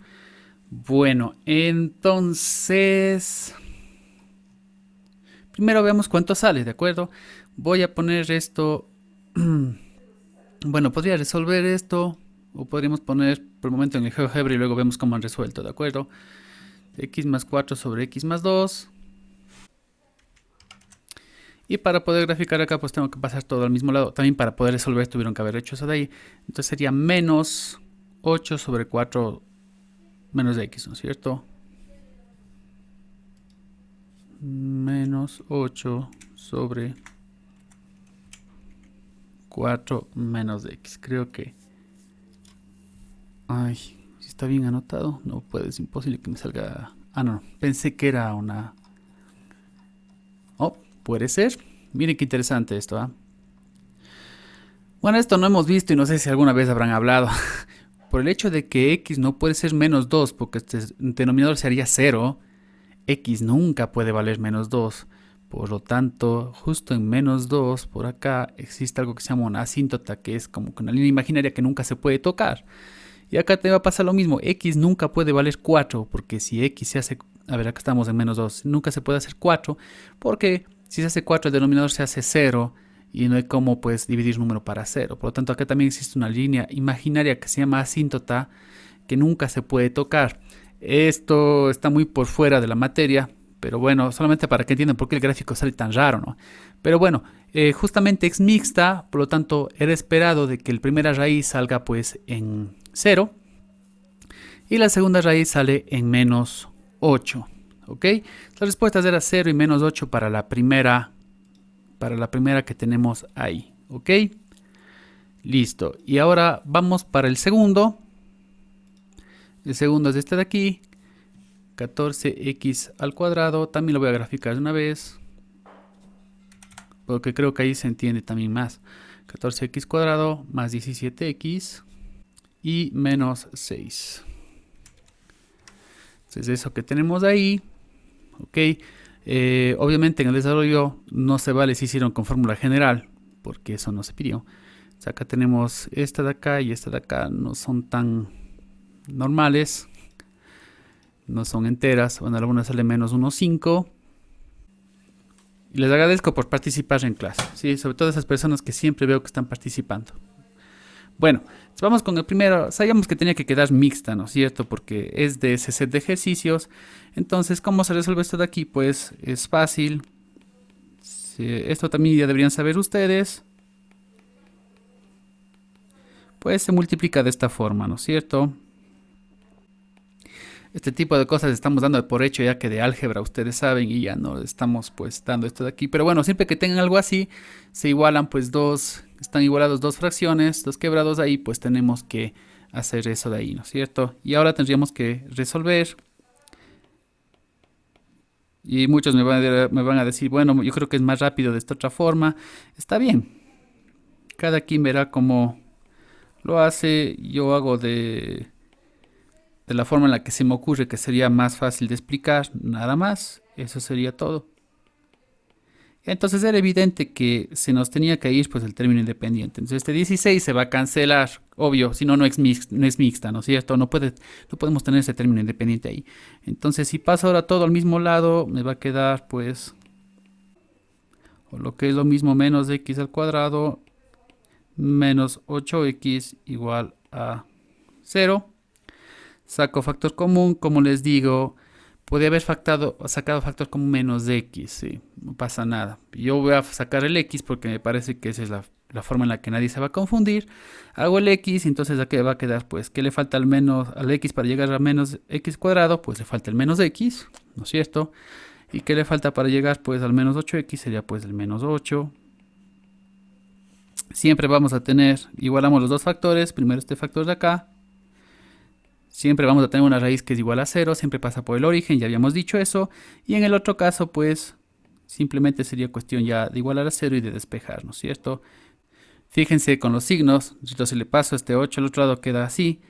Bueno, entonces, primero veamos cuánto sale, ¿de acuerdo? Voy a poner esto. Bueno, podría resolver esto. O podríamos poner por el momento en el GeoGebra y luego vemos cómo han resuelto, ¿de acuerdo? X más 4 sobre X más 2. Y para poder graficar acá, pues tengo que pasar todo al mismo lado. También para poder resolver tuvieron que haber hecho eso de ahí. Entonces sería menos 8 sobre 4 menos x, ¿no es cierto? Menos 8 sobre 4 menos x. Creo que... Ay, si está bien anotado. No puede, es imposible que me salga... Ah, no, pensé que era una... Oh, puede ser. Miren qué interesante esto, ¿ah? Bueno, esto no hemos visto y no sé si alguna vez habrán hablado. Por el hecho de que x no puede ser menos 2, porque este denominador sería 0, x nunca puede valer menos 2. Por lo tanto, justo en menos 2, por acá, existe algo que se llama una asíntota, que es como una línea imaginaria que nunca se puede tocar. Y acá te va a pasar lo mismo. X nunca puede valer 4, porque si x se hace... A ver, acá estamos en menos 2. Nunca se puede hacer 4, porque si se hace 4, el denominador se hace 0. Y no hay cómo, pues, dividir número para 0. Por lo tanto, acá también existe una línea imaginaria que se llama asíntota, que nunca se puede tocar. Esto está muy por fuera de la materia, pero bueno, solamente para que entiendan por qué el gráfico sale tan raro, ¿no? Pero bueno, justamente es mixta, por lo tanto, era esperado de que la primera raíz salga, pues, en 0. Y la segunda raíz sale en menos 8. ¿Ok? Las respuestas eran 0 y menos 8 para la primera que tenemos ahí. ¿Ok? Listo. Y ahora vamos para el segundo. El segundo es este de aquí. 14x al cuadrado. También lo voy a graficar de una vez, porque creo que ahí se entiende también más. 14x cuadrado más 17x y menos 6. Entonces eso que tenemos ahí. Ok. Obviamente en el desarrollo no se vale si hicieron con fórmula general, porque eso no se pidió. O sea, acá tenemos esta de acá y esta de acá. No son tan normales. No son enteras. Bueno, algunas sale menos 1,5. Y les agradezco por participar en clase, ¿sí? Sobre todo esas personas que siempre veo que están participando. Bueno, vamos con el primero. Sabíamos que tenía que quedar mixta, ¿no es cierto? Porque es de ese set de ejercicios. Entonces, ¿cómo se resuelve esto de aquí? Pues es fácil. Sí, esto también ya deberían saber ustedes. Pues se multiplica de esta forma, ¿no es cierto? Este tipo de cosas estamos dando por hecho ya que de álgebra ustedes saben y ya no estamos pues dando esto de aquí. Pero bueno, siempre que tengan algo así, se igualan pues están igualados dos fracciones, dos quebrados ahí, pues tenemos que hacer eso de ahí, ¿no es cierto? Y ahora tendríamos que resolver. Y muchos me van a decir, bueno, yo creo que es más rápido de esta otra forma. Está bien. Cada quien verá cómo lo hace. Yo hago de la forma en la que se me ocurre que sería más fácil de explicar, nada más, eso sería todo. Entonces era evidente que se nos tenía que ir pues el término independiente. Entonces este 16 se va a cancelar, obvio, si no, no es mixta, ¿no es cierto? No podemos tener ese término independiente ahí. Entonces si paso ahora todo al mismo lado, me va a quedar pues, o lo que es lo mismo, menos x al cuadrado, menos 8x igual a 0. Saco factor común, como les digo, podría haber sacado factor común menos x, sí, no pasa nada. Yo voy a sacar el x porque me parece que esa es la forma en la que nadie se va a confundir. Hago el x, entonces aquí va a quedar, pues, ¿qué le falta al x para llegar a menos x cuadrado? Pues le falta el menos x, ¿no es cierto? ¿Y qué le falta para llegar, pues, al menos 8x? Sería, pues, el menos 8. Siempre vamos a tener, igualamos los dos factores, primero este factor de acá. Siempre vamos a tener una raíz que es igual a 0, siempre pasa por el origen, ya habíamos dicho eso. Y en el otro caso, pues, simplemente sería cuestión ya de igualar a 0 y de despejar, ¿no es cierto? Fíjense con los signos, si le paso este 8 al otro lado queda así.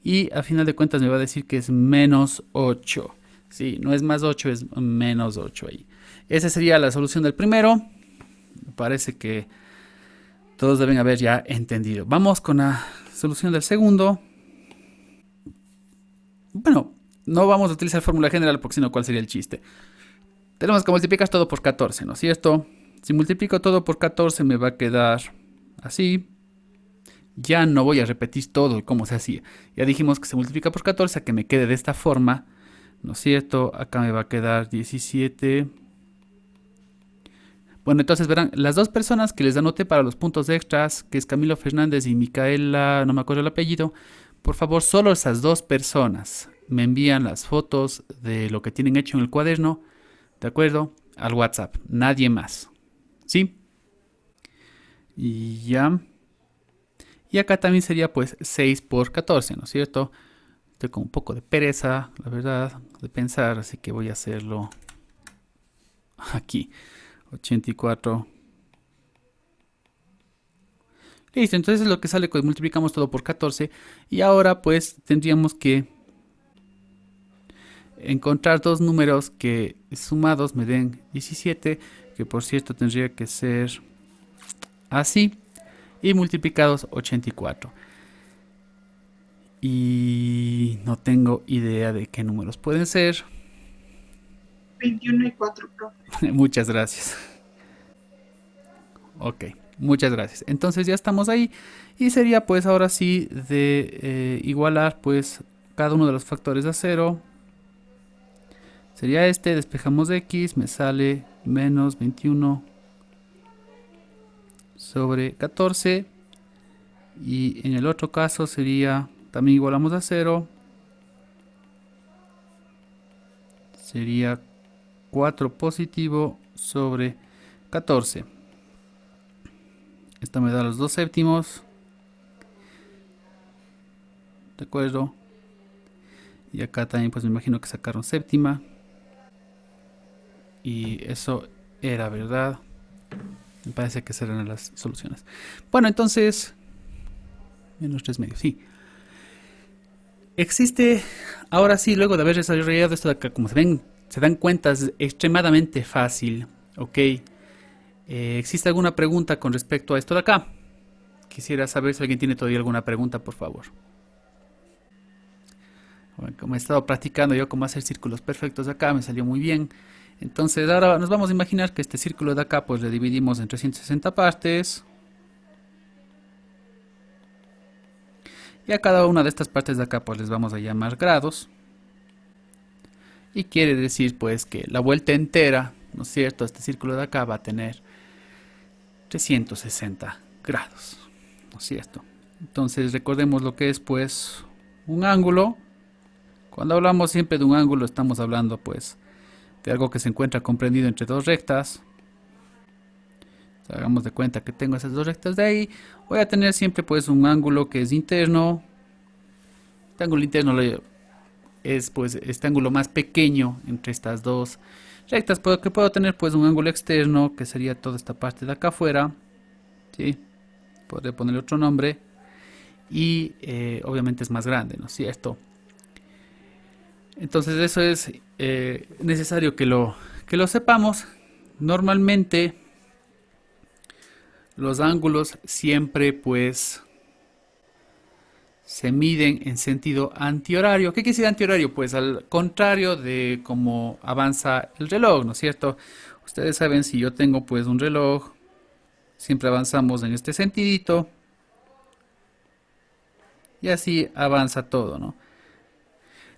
Y a final de cuentas me va a decir que es menos 8. Sí, no es más 8, es menos 8 ahí. Esa sería la solución del primero. Me parece que todos deben haber ya entendido. Vamos con la solución del segundo. Bueno, no vamos a utilizar fórmula general porque si no, ¿cuál sería el chiste? Tenemos que multiplicar todo por 14, ¿no es cierto? Si multiplico todo por 14 me va a quedar así. Ya no voy a repetir todo cómo se hacía. Ya dijimos que se multiplica por 14 a que me quede de esta forma, ¿no es cierto? Acá me va a quedar 17. Bueno, entonces verán, las dos personas que les anoté para los puntos extras, que es Camilo Fernández y Micaela, no me acuerdo el apellido, por favor, solo esas dos personas me envían las fotos de lo que tienen hecho en el cuaderno, ¿de acuerdo? Al WhatsApp, nadie más, ¿sí? Y ya. Y acá también sería pues 6 por 14, ¿no es cierto? Estoy con un poco de pereza, la verdad, de pensar, así que voy a hacerlo aquí. 84. Listo, entonces lo que sale cuando multiplicamos todo por 14. Y ahora pues tendríamos que encontrar dos números que sumados me den 17. Que por cierto tendría que ser así. Y multiplicados 84. Y no tengo idea de qué números pueden ser. 21 y 4, profe. Muchas gracias. Ok, muchas gracias. Entonces ya estamos ahí. Y sería pues ahora sí de igualar pues cada uno de los factores a 0. Sería este, despejamos de x, me sale menos 21 sobre 14. Y en el otro caso sería, también igualamos a 0. Sería 4 positivo sobre 14. Esto me da los 2 séptimos. ¿De acuerdo? Y acá también pues me imagino que sacaron séptima. Y eso era verdad. Me parece que serán las soluciones. Bueno, entonces... menos 3 medios, sí. Existe, ahora sí, luego de haber desarrollado esto de acá, como se dan cuenta, es extremadamente fácil. Ok. ¿Existe alguna pregunta con respecto a esto de acá? Quisiera saber si alguien tiene todavía alguna pregunta, por favor. Bueno, como he estado practicando yo cómo hacer círculos perfectos acá, me salió muy bien. Entonces ahora nos vamos a imaginar que este círculo de acá pues le dividimos en 360 partes. Y a cada una de estas partes de acá pues les vamos a llamar grados. Y quiere decir pues que la vuelta entera, ¿no es cierto? Este círculo de acá va a tener 360 grados, ¿no es cierto? Entonces recordemos lo que es pues un ángulo. Cuando hablamos siempre de un ángulo estamos hablando pues de algo que se encuentra comprendido entre dos rectas. Hagamos de cuenta que tengo esas dos rectas de ahí. Voy a tener siempre pues un ángulo que es interno. Este ángulo interno es pues este ángulo más pequeño entre estas dos rectas. Puedo tener pues un ángulo externo que sería toda esta parte de acá afuera. ¿Sí? Podría ponerle otro nombre. Y obviamente es más grande, ¿no es cierto? Entonces eso es necesario que lo sepamos. Normalmente los ángulos siempre pues se miden en sentido antihorario. ¿Qué quiere decir antihorario? Pues al contrario de cómo avanza el reloj, ¿no es cierto? Ustedes saben, si yo tengo pues un reloj, siempre avanzamos en este sentidito y así avanza todo, ¿no?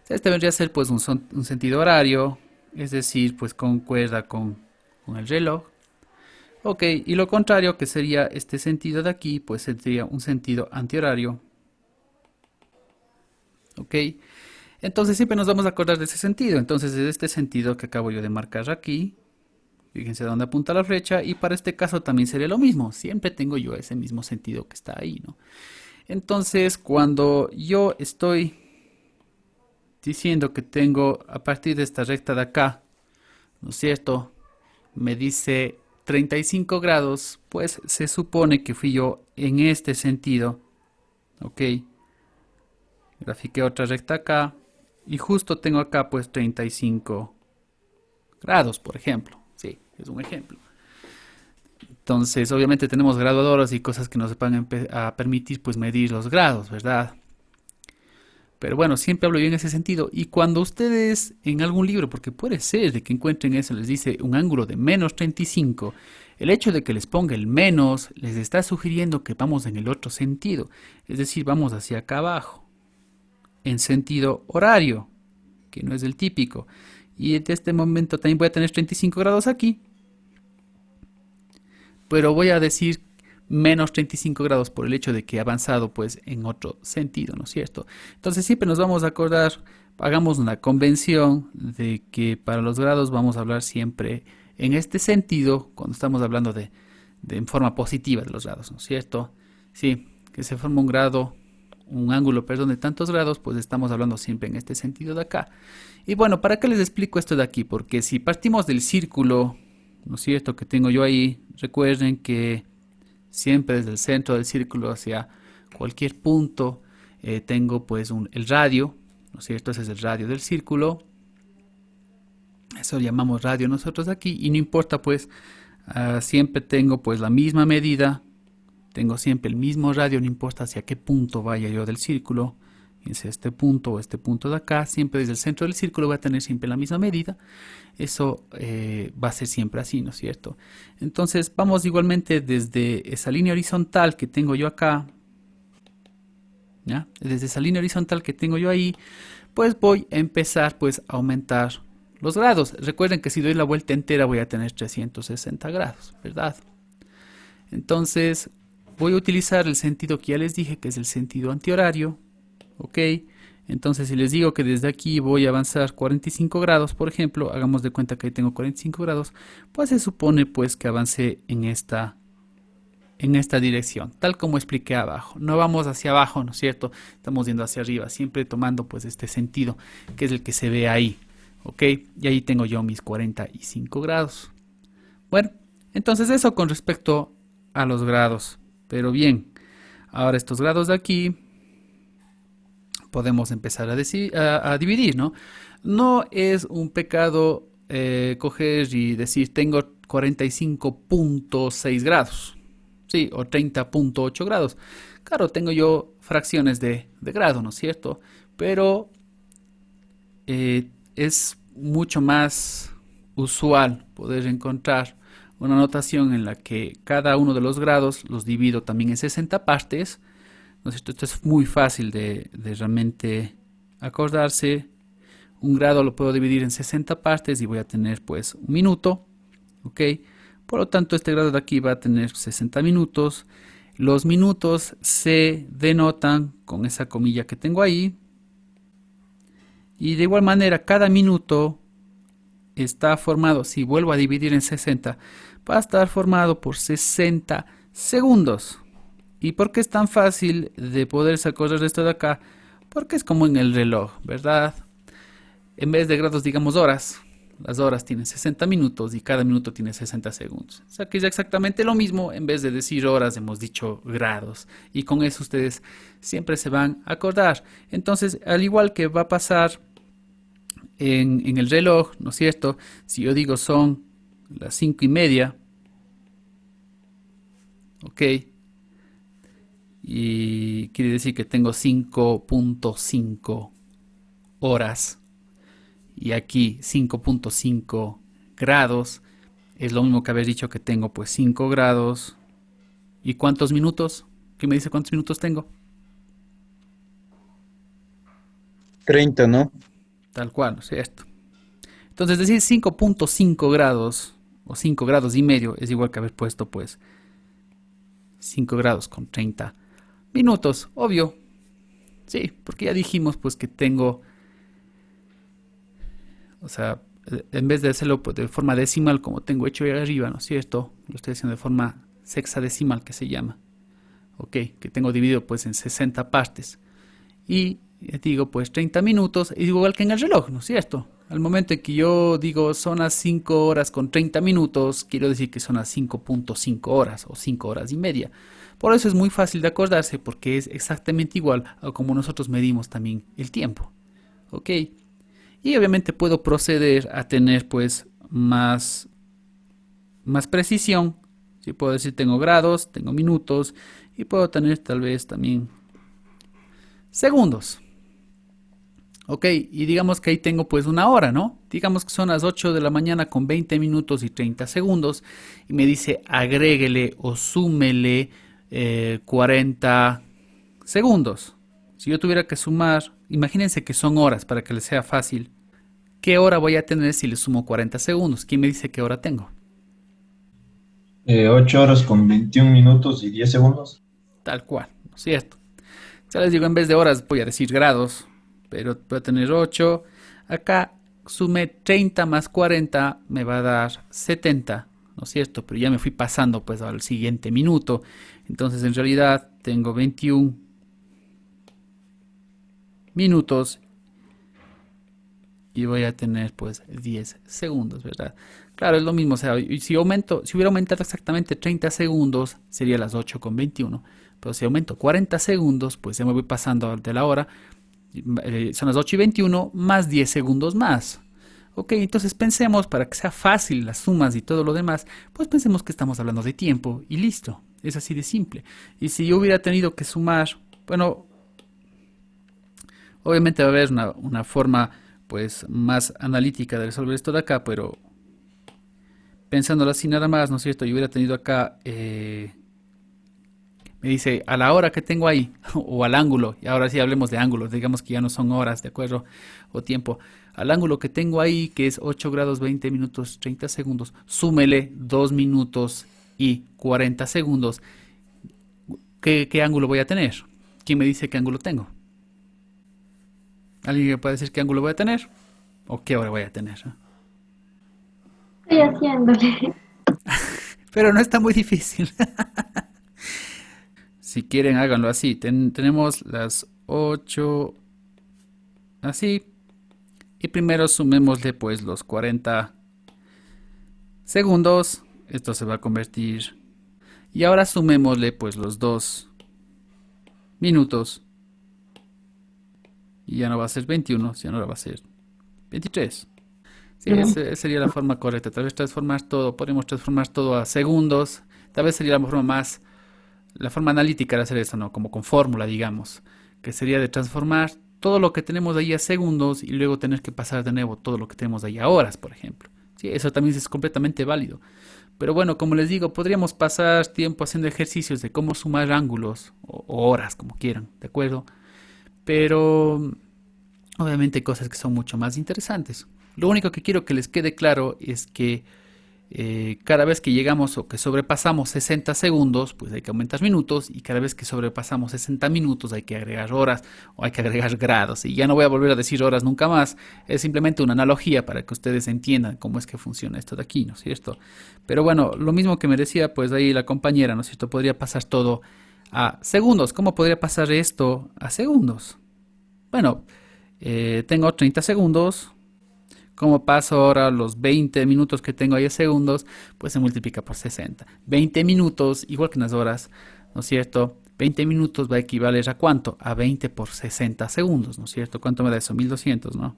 Este vendría a ser pues un sentido horario, es decir, pues concuerda con el reloj. Ok, y lo contrario, que sería este sentido de aquí, pues sería un sentido antihorario. Ok, entonces siempre nos vamos a acordar de ese sentido. Entonces es este sentido que acabo yo de marcar aquí. Fíjense dónde apunta la flecha. Y para este caso también sería lo mismo. Siempre tengo yo ese mismo sentido que está ahí, ¿no? Entonces cuando yo estoy diciendo que tengo a partir de esta recta de acá, ¿no es cierto? Me dice 35 grados, pues se supone que fui yo en este sentido. Ok, grafiqué otra recta acá y justo tengo acá pues 35 grados, por ejemplo. Sí, es un ejemplo. Entonces, obviamente tenemos graduadores y cosas que nos van a permitir pues medir los grados, ¿verdad? Pero bueno, siempre hablo yo en ese sentido. Y cuando ustedes en algún libro, porque puede ser de que encuentren eso, les dice un ángulo de menos 35, el hecho de que les ponga el menos les está sugiriendo que vamos en el otro sentido. Es decir, vamos hacia acá abajo, en sentido horario, que no es el típico. Y en este momento también voy a tener 35 grados aquí. Pero voy a decir menos 35 grados por el hecho de que he avanzado pues en otro sentido, ¿no es cierto? Entonces siempre nos vamos a acordar, hagamos una convención de que para los grados vamos a hablar siempre en este sentido cuando estamos hablando de en forma positiva de los grados, ¿no es cierto? Sí, que se forma un grado, un ángulo, perdón, de tantos grados, pues estamos hablando siempre en este sentido de acá. Y bueno, ¿para qué les explico esto de aquí? Porque si partimos del círculo, ¿no es cierto?, que tengo yo ahí, recuerden que siempre desde el centro del círculo hacia cualquier punto tengo pues el radio, ¿no es cierto? Ese es el radio del círculo. Eso llamamos radio nosotros aquí y no importa pues, siempre tengo pues la misma medida, tengo siempre el mismo radio, no importa hacia qué punto vaya yo del círculo. Fíjense, este punto o este punto de acá, siempre desde el centro del círculo va a tener siempre la misma medida. Eso va a ser siempre así, ¿no es cierto? Entonces vamos igualmente desde esa línea horizontal que tengo yo acá, ¿ya? Desde esa línea horizontal que tengo yo ahí, pues voy a empezar pues a aumentar los grados. Recuerden que si doy la vuelta entera voy a tener 360 grados, ¿verdad? Entonces voy a utilizar el sentido que ya les dije, que es el sentido antihorario. Ok, entonces si les digo que desde aquí voy a avanzar 45 grados, por ejemplo, hagamos de cuenta que ahí tengo 45 grados, pues se supone pues que avancé en esta dirección, tal como expliqué abajo. No vamos hacia abajo, ¿no es cierto? Estamos yendo hacia arriba, siempre tomando pues este sentido, que es el que se ve ahí. Ok, y ahí tengo yo mis 45 grados. Bueno, entonces eso con respecto a los grados. Pero bien, ahora estos grados de aquí podemos empezar a dividir, ¿no? No es un pecado coger y decir tengo 45.6 grados, sí, o 30.8 grados. Claro, tengo yo fracciones de grado, ¿no es cierto? Pero es mucho más usual poder encontrar una notación en la que cada uno de los grados los divido también en 60 partes. ¿No es cierto? Esto es muy fácil de realmente acordarse. Un grado lo puedo dividir en 60 partes y voy a tener pues un minuto. ¿Ok? Por lo tanto, este grado de aquí va a tener 60 minutos. Los minutos se denotan con esa comilla que tengo ahí. Y de igual manera, cada minuto está formado, si vuelvo a dividir en 60, va a estar formado por 60 segundos. ¿Y por qué es tan fácil de poderse acordar de esto de acá? Porque es como en el reloj, ¿verdad? En vez de grados, digamos horas. Las horas tienen 60 minutos y cada minuto tiene 60 segundos. O sea que es exactamente lo mismo. En vez de decir horas, hemos dicho grados. Y con eso ustedes siempre se van a acordar. Entonces, al igual que va a pasar en el reloj, ¿no es cierto? Si yo digo son las 5:30, ok, y quiere decir que tengo 5.5 horas y aquí 5.5 grados, es lo mismo que haber dicho que tengo pues 5 grados. ¿Y cuántos minutos? ¿Qué me dice cuántos minutos tengo? 30, ¿no? Tal cual, ¿no es cierto? Entonces decir 5.5 grados o 5 grados y medio es igual que haber puesto pues 5 grados con 30 minutos, obvio. Sí, porque ya dijimos pues que tengo, o sea, en vez de hacerlo pues, de forma decimal como tengo hecho ahí arriba, ¿no es cierto? Lo estoy haciendo de forma sexadecimal que se llama. Ok, que tengo dividido pues en 60 partes. Y digo pues 30 minutos, es igual que en el reloj, ¿no es cierto? Al momento en que yo digo son las 5 horas con 30 minutos, quiero decir que son las 5.5 horas o 5 horas y media. Por eso es muy fácil de acordarse porque es exactamente igual a como nosotros medimos también el tiempo. ¿Ok? Y obviamente puedo proceder a tener pues más precisión. Si puedo decir tengo grados, tengo minutos y puedo tener tal vez también segundos. Ok, y digamos que ahí tengo pues una hora, ¿no? Digamos que son las 8 de la mañana con 20 minutos y 30 segundos. Y me dice agréguele o súmele 40 segundos. Si yo tuviera que sumar, imagínense que son horas para que les sea fácil. ¿Qué hora voy a tener si le sumo 40 segundos? ¿Quién me dice qué hora tengo? 8 horas con 21 minutos y 10 segundos. Tal cual, ¿no es cierto? Ya les digo, en vez de horas voy a decir grados, pero voy a tener 8. Acá sume 30 más 40 me va a dar 70, ¿no es cierto? Pero ya me fui pasando pues al siguiente minuto. Entonces en realidad tengo 21 minutos y voy a tener pues 10 segundos, ¿verdad? Claro, es lo mismo, o sea, si hubiera aumentado exactamente 30 segundos, sería las 8 con 21. Pero si aumento 40 segundos, pues ya me voy pasando de la hora. Son las 8 y 21 más 10 segundos más. Ok, entonces pensemos, para que sea fácil las sumas y todo lo demás, pues pensemos que estamos hablando de tiempo y listo. Es así de simple. Y si yo hubiera tenido que sumar, bueno, obviamente va a haber una forma pues más analítica de resolver esto de acá, pero pensándolo así nada más, ¿no es cierto? Yo hubiera tenido acá, me dice a la hora que tengo ahí, o al ángulo, y ahora sí hablemos de ángulos, digamos que ya no son horas, ¿de acuerdo? O tiempo. Al ángulo que tengo ahí, que es 8 grados 20 minutos 30 segundos, súmele 2 minutos y 40 segundos. ¿Qué ángulo voy a tener? ¿Quién me dice qué ángulo tengo? ¿Alguien me puede decir qué ángulo voy a tener? ¿O qué hora voy a tener? Estoy haciéndole. Pero no está muy difícil. Si quieren, háganlo así. Tenemos las 8 así. Y primero sumémosle pues los 40 segundos. Esto se va a convertir. Y ahora sumémosle pues los 2 minutos. Y ya no va a ser 21, sino ahora va a ser 23. Sí, esa sería la forma correcta. Tal vez transformar todo, podemos transformar todo a segundos. Tal vez sería la forma analítica de hacer eso, ¿no? Como con fórmula, digamos. Que sería de transformar todo lo que tenemos ahí a segundos y luego tener que pasar de nuevo todo lo que tenemos ahí a horas, por ejemplo. Sí, eso también es completamente válido. Pero bueno, como les digo, podríamos pasar tiempo haciendo ejercicios de cómo sumar ángulos o horas, como quieran, ¿de acuerdo? Pero obviamente hay cosas que son mucho más interesantes. Lo único que quiero que les quede claro es que cada vez que llegamos o que sobrepasamos 60 segundos, pues hay que aumentar minutos, y cada vez que sobrepasamos 60 minutos hay que agregar horas o hay que agregar grados. Y ya no voy a volver a decir horas nunca más, es simplemente una analogía para que ustedes entiendan cómo es que funciona esto de aquí, ¿no es cierto? Pero bueno, lo mismo que me decía pues ahí la compañera, ¿no es cierto? Podría pasar todo a segundos. ¿Cómo podría pasar esto a segundos? Bueno, tengo 30 segundos. Como paso ahora los 20 minutos que tengo ahí a segundos, pues se multiplica por 60. 20 minutos, igual que en las horas, ¿no es cierto? 20 minutos va a equivaler a ¿cuánto? A 20 por 60 segundos, ¿no es cierto? ¿Cuánto me da eso? 1200, ¿no?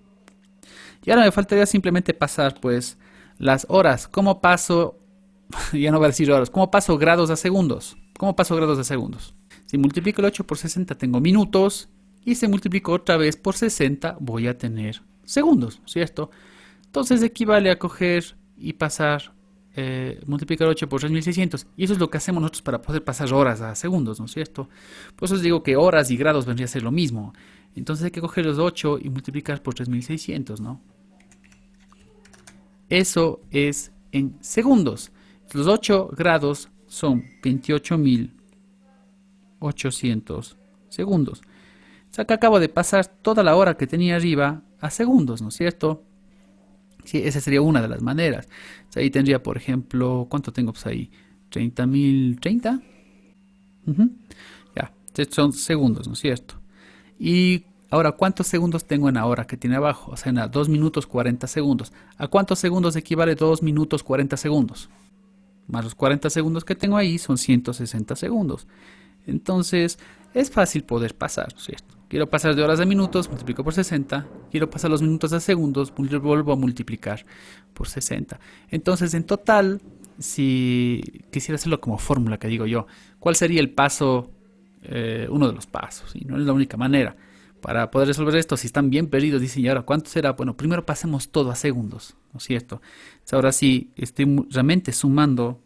Y ahora me faltaría simplemente pasar, pues, las horas. ¿Cómo paso? Ya no voy a decir horas. ¿Cómo paso grados a segundos? ¿Cómo paso grados a segundos? Si multiplico el 8 por 60 tengo minutos, y si multiplico otra vez por 60 voy a tener segundos, ¿cierto? Entonces equivale a coger y pasar, multiplicar 8 por 3600. Y eso es lo que hacemos nosotros para poder pasar horas a segundos, ¿no es cierto? Por eso os digo que horas y grados vendría a ser lo mismo. Entonces hay que coger los 8 y multiplicar por 3600, ¿no? Eso es en segundos. Los 8 grados son 28.800 segundos. O sea que acabo de pasar toda la hora que tenía arriba a segundos, ¿no es cierto? Sí, esa sería una de las maneras. O sea, ahí tendría, por ejemplo, ¿cuánto tengo pues ahí? 30.030. Ya, estos son segundos, ¿no es cierto? Y ahora, ¿cuántos segundos tengo en la hora que tiene abajo? O sea, en la 2 minutos 40 segundos. ¿A cuántos segundos equivale 2 minutos 40 segundos? Más los 40 segundos que tengo ahí son 160 segundos. Entonces, es fácil poder pasar, ¿no es cierto? Quiero pasar de horas a minutos, multiplico por 60. Quiero pasar los minutos a segundos, vuelvo a multiplicar por 60. Entonces, en total, si quisiera hacerlo como fórmula que digo yo, ¿cuál sería el paso, uno de los pasos? Y no es la única manera. Para poder resolver esto, si están bien perdidos, dicen, ¿y ahora cuánto será? Bueno, primero pasemos todo a segundos, ¿no es cierto? Ahora sí, estoy realmente sumando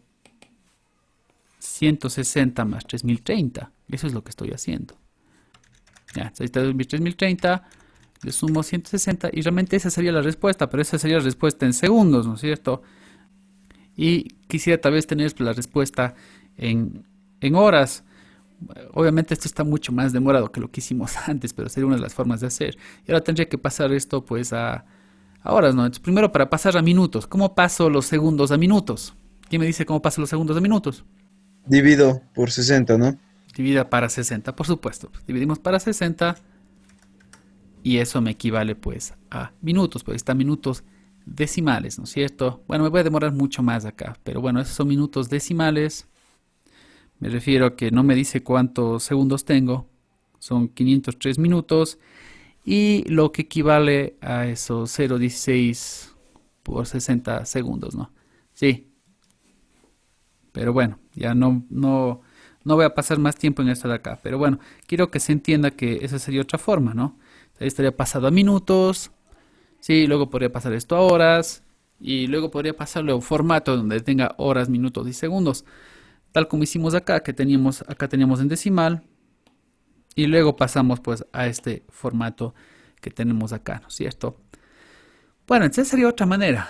160 más 3030. Eso es lo que estoy haciendo. Ya, ahí está 3030, le sumo 160 y realmente esa sería la respuesta, pero esa sería la respuesta en segundos, ¿no es cierto? Y quisiera tal vez tener la respuesta en horas. Obviamente esto está mucho más demorado que lo que hicimos antes, pero sería una de las formas de hacer. Y ahora tendría que pasar esto pues a horas, ¿no? Entonces, primero para pasar a minutos. ¿Cómo paso los segundos a minutos? ¿Quién me dice cómo paso los segundos a minutos? Divido por 60, ¿no? Divida para 60, por supuesto. Dividimos para 60 y eso me equivale pues a minutos, pues están minutos decimales, ¿no es cierto? Bueno, me voy a demorar mucho más acá, pero bueno, esos son minutos decimales. Me refiero a que no me dice cuántos segundos tengo, son 503 minutos y lo que equivale a esos 0,16 por 60 segundos, ¿no? Sí. Pero bueno, ya no voy a pasar más tiempo en esto de acá. Pero bueno, quiero que se entienda que esa sería otra forma, ¿no? Ahí estaría pasado a minutos. Sí, luego podría pasar esto a horas. Y luego podría pasarlo a un formato donde tenga horas, minutos y segundos. Tal como hicimos acá, que acá teníamos en decimal. Y luego pasamos pues a este formato que tenemos acá, ¿no es cierto? Bueno, entonces sería otra manera.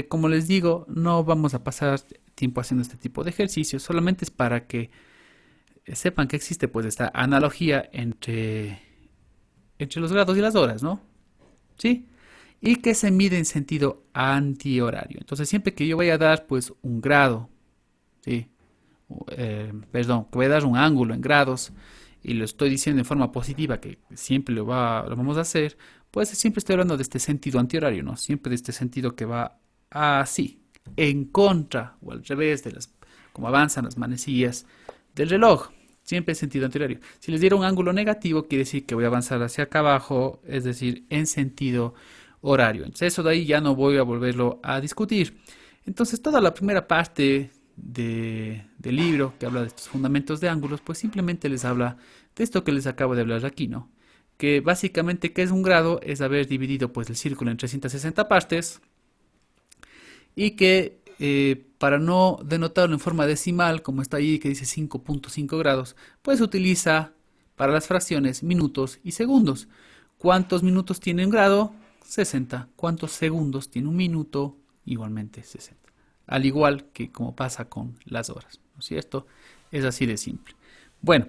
Como les digo, no vamos a pasar tiempo haciendo este tipo de ejercicios, solamente es para que sepan que existe pues esta analogía entre los grados y las horas, ¿no? ¿Sí? Y que se mide en sentido antihorario. Entonces siempre que yo vaya a dar pues un grado, ¿sí? Perdón, que voy a dar un ángulo en grados y lo estoy diciendo en forma positiva, que siempre lo vamos a hacer, pues siempre estoy hablando de este sentido antihorario, ¿no? Siempre de este sentido que va así, en contra o al revés de como avanzan las manecillas del reloj, siempre en sentido antihorario. Si les diera un ángulo negativo, quiere decir que voy a avanzar hacia acá abajo, es decir, en sentido horario. Entonces eso de ahí ya no voy a volverlo a discutir. Entonces toda la primera parte del libro que habla de estos fundamentos de ángulos, pues simplemente les habla de esto que les acabo de hablar aquí, ¿no? Que básicamente, ¿qué es un grado? Es haber dividido pues el círculo en 360 partes. y que para no denotarlo en forma decimal, como está ahí que dice 5.5 grados, pues se utiliza para las fracciones minutos y segundos. ¿Cuántos minutos tiene un grado? 60. ¿Cuántos segundos tiene un minuto? Igualmente 60. Al igual que como pasa con las horas, ¿no es cierto? Es así de simple. Bueno,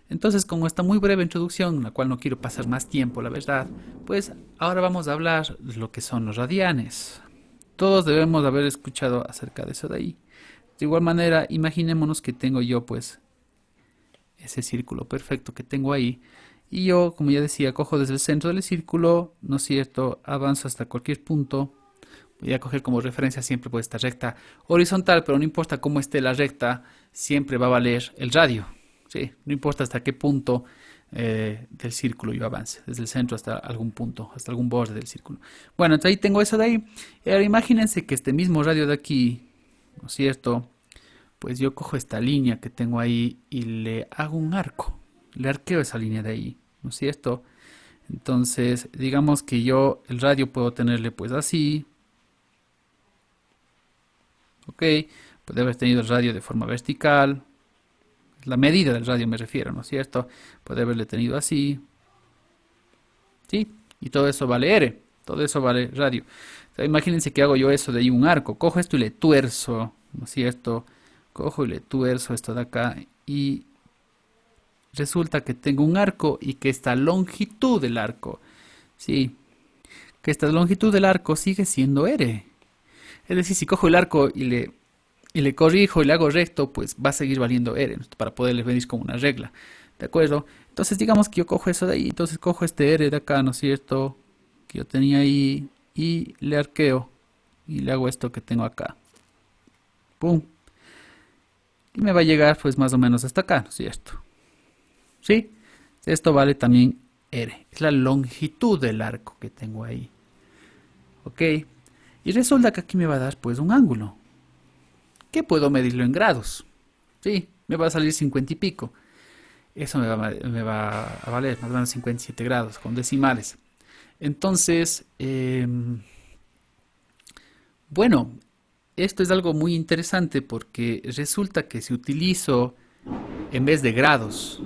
entonces como esta muy breve introducción, en la cual no quiero pasar más tiempo, la verdad, pues ahora vamos a hablar de lo que son los radianes. Todos debemos haber escuchado acerca de eso de ahí. De igual manera, imaginémonos que tengo yo pues ese círculo perfecto que tengo ahí. Y yo, como ya decía, cojo desde el centro del círculo, ¿no es cierto? Avanzo hasta cualquier punto. Voy a coger como referencia siempre pues esta recta horizontal, pero no importa cómo esté la recta, siempre va a valer el radio. ¿Sí? No importa hasta qué punto del círculo yo avance, desde el centro hasta algún punto, hasta algún borde del círculo. Bueno, entonces ahí tengo eso de ahí. Y ahora imagínense que este mismo radio de aquí, ¿no es cierto? Pues yo cojo esta línea que tengo ahí y le hago un arco. Le arqueo esa línea de ahí, ¿no es cierto? Entonces, digamos que yo el radio puedo tenerle pues así. Ok, puede haber tenido el radio de forma vertical. La medida del radio me refiero, ¿no es cierto? Puede haberle tenido así. ¿Sí? Y todo eso vale R. Todo eso vale radio. O sea, imagínense que hago yo eso de ahí un arco. Cojo esto y le tuerzo, ¿no es cierto? Cojo y le tuerzo esto de acá. Y resulta que tengo un arco y que esta longitud del arco, ¿sí? Que esta longitud del arco sigue siendo R. Es decir, si cojo el arco y le corrijo y le hago recto, pues va a seguir valiendo R, ¿no? Para poderle venir como una regla. ¿De acuerdo? Entonces digamos que yo cojo eso de ahí, entonces cojo este R de acá, ¿no es cierto? Que yo tenía ahí y le arqueo y le hago esto que tengo acá. ¡Pum! Y me va a llegar pues más o menos hasta acá, ¿no es cierto? ¿Sí? Esto vale también R. Es la longitud del arco que tengo ahí. ¿Ok? Y resulta que aquí me va a dar pues un ángulo. Que puedo medirlo en grados. Sí, me va a salir 50 y pico. Eso me va a valer más o menos 57 grados con decimales. Entonces, bueno, esto es algo muy interesante porque resulta que si utilizo en vez de grados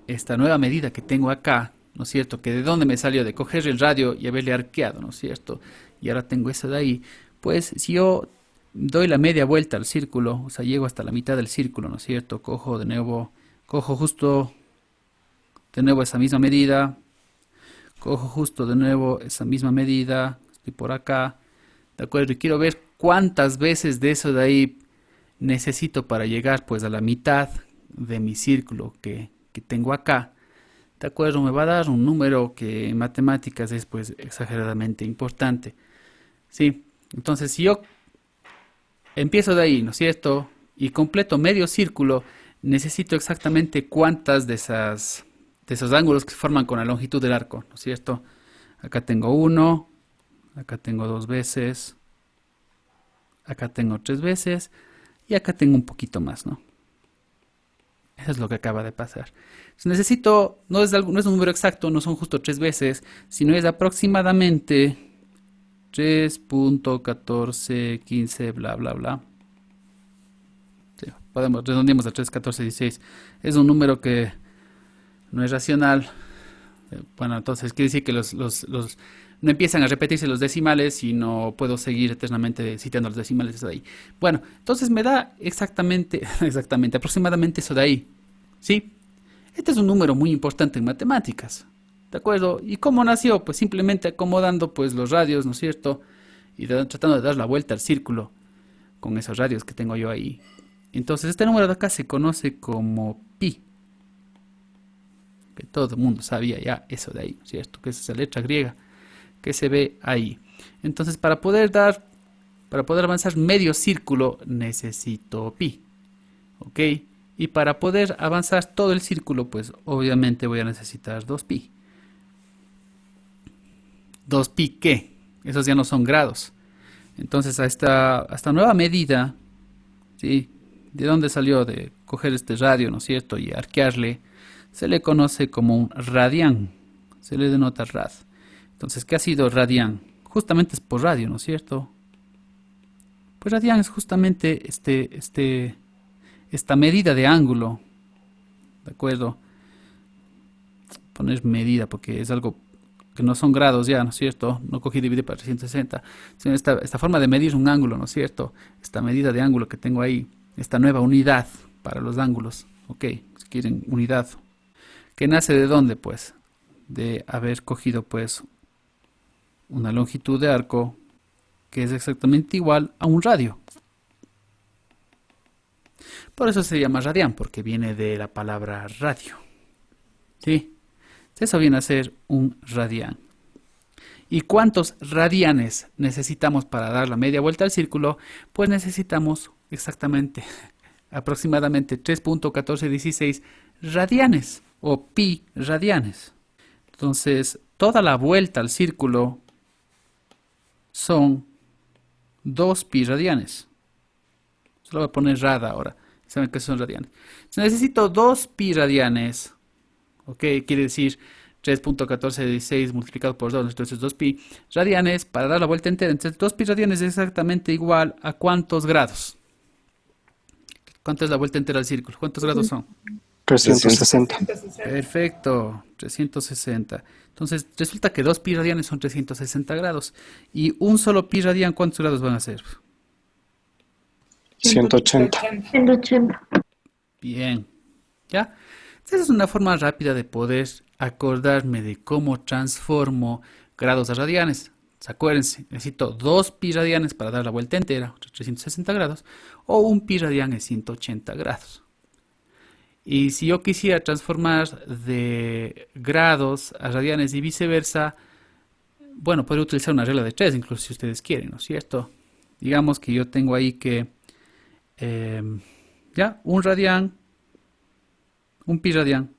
esta nueva medida que tengo acá, ¿no es cierto? Que de dónde me salió de coger el radio y haberle arqueado, ¿no es cierto? Y ahora tengo eso de ahí. Pues si yo doy la media vuelta al círculo, o sea, llego hasta la mitad del círculo, ¿no es cierto? Cojo de nuevo, cojo justo de nuevo esa misma medida, cojo justo de nuevo esa misma medida, estoy por acá, ¿de acuerdo? Y quiero ver cuántas veces de eso de ahí necesito para llegar pues a la mitad de mi círculo que tengo acá. ¿De acuerdo? Me va a dar un número que en matemáticas es pues exageradamente importante. ¿Sí? Entonces si yo empiezo de ahí, ¿no es cierto? Y completo medio círculo, necesito exactamente cuántas de esos ángulos que se forman con la longitud del arco, ¿no es cierto? Acá tengo uno, acá tengo dos veces, acá tengo tres veces y acá tengo un poquito más, ¿no? Eso es lo que acaba de pasar. Entonces necesito, no es un número exacto, no son justo tres veces, sino es aproximadamente 3.1415, bla, bla, bla. Sí, redondeamos a 3.1416. Es un número que no es racional. Bueno, entonces quiere decir que no empiezan a repetirse los decimales y no puedo seguir eternamente citando los decimales de ahí. Bueno, entonces me da exactamente, aproximadamente eso de ahí. ¿Sí? Este es un número muy importante en matemáticas. ¿De acuerdo? ¿Y cómo nació? Pues simplemente acomodando pues los radios, ¿no es cierto? Y tratando de dar la vuelta al círculo con esos radios que tengo yo ahí. Entonces este número de acá se conoce como pi. Que todo el mundo sabía ya eso de ahí, ¿cierto? Que es esa letra griega que se ve ahí. Entonces para poder avanzar medio círculo necesito pi. ¿Ok? Y para poder avanzar todo el círculo, pues obviamente voy a necesitar 2pi. ¿2pi qué? Esos ya no son grados. Entonces a esta nueva medida, ¿sí? ¿De dónde salió? De coger este radio, ¿no es cierto? Y arquearle, se le conoce como un radián. Se le denota rad. Entonces, ¿qué ha sido radián? justamente es por radio, ¿no es cierto? Pues radián es justamente esta medida de ángulo, ¿de acuerdo? Poner medida porque es algo que no son grados ya, ¿no es cierto? No cogí y dividí para 360, sino esta forma de medir un ángulo, ¿no es cierto? Esta medida de ángulo que tengo ahí, esta nueva unidad para los ángulos, ok, si quieren unidad, ¿que nace de dónde? Pues de haber cogido pues una longitud de arco que es exactamente igual a un radio. Por eso se llama radián, porque viene de la palabra radio. ¿Sí? Eso viene a ser un radián. ¿Y cuántos radianes necesitamos para dar la media vuelta al círculo? Pues necesitamos exactamente, aproximadamente 3.1416 radianes o pi radianes. Entonces, toda la vuelta al círculo son 2 pi radianes. Solo voy a poner rada ahora. Saben que son radianes. Necesito 2 pi radianes. Ok, quiere decir 3.1416 multiplicado por 2, entonces 2 pi radianes para dar la vuelta entera. Entonces 2 pi radianes es exactamente igual a ¿cuántos grados? ¿Cuánto es la vuelta entera al círculo? ¿Cuántos grados son? 360. Perfecto, 360. Entonces resulta que 2 pi radianes son 360 grados. Y un solo pi radian, ¿cuántos grados van a ser? 180. 180. Bien, ¿ya? Esa es una forma rápida de poder acordarme de cómo transformo grados a radianes. Acuérdense, necesito 2 pi radianes para dar la vuelta entera, 360 grados, o un pi radian es 180 grados. Y si yo quisiera transformar de grados a radianes y viceversa, bueno, podría utilizar una regla de 3, incluso si ustedes quieren, ¿no es cierto? Digamos que yo tengo ahí que, ya, un radian, un pi radian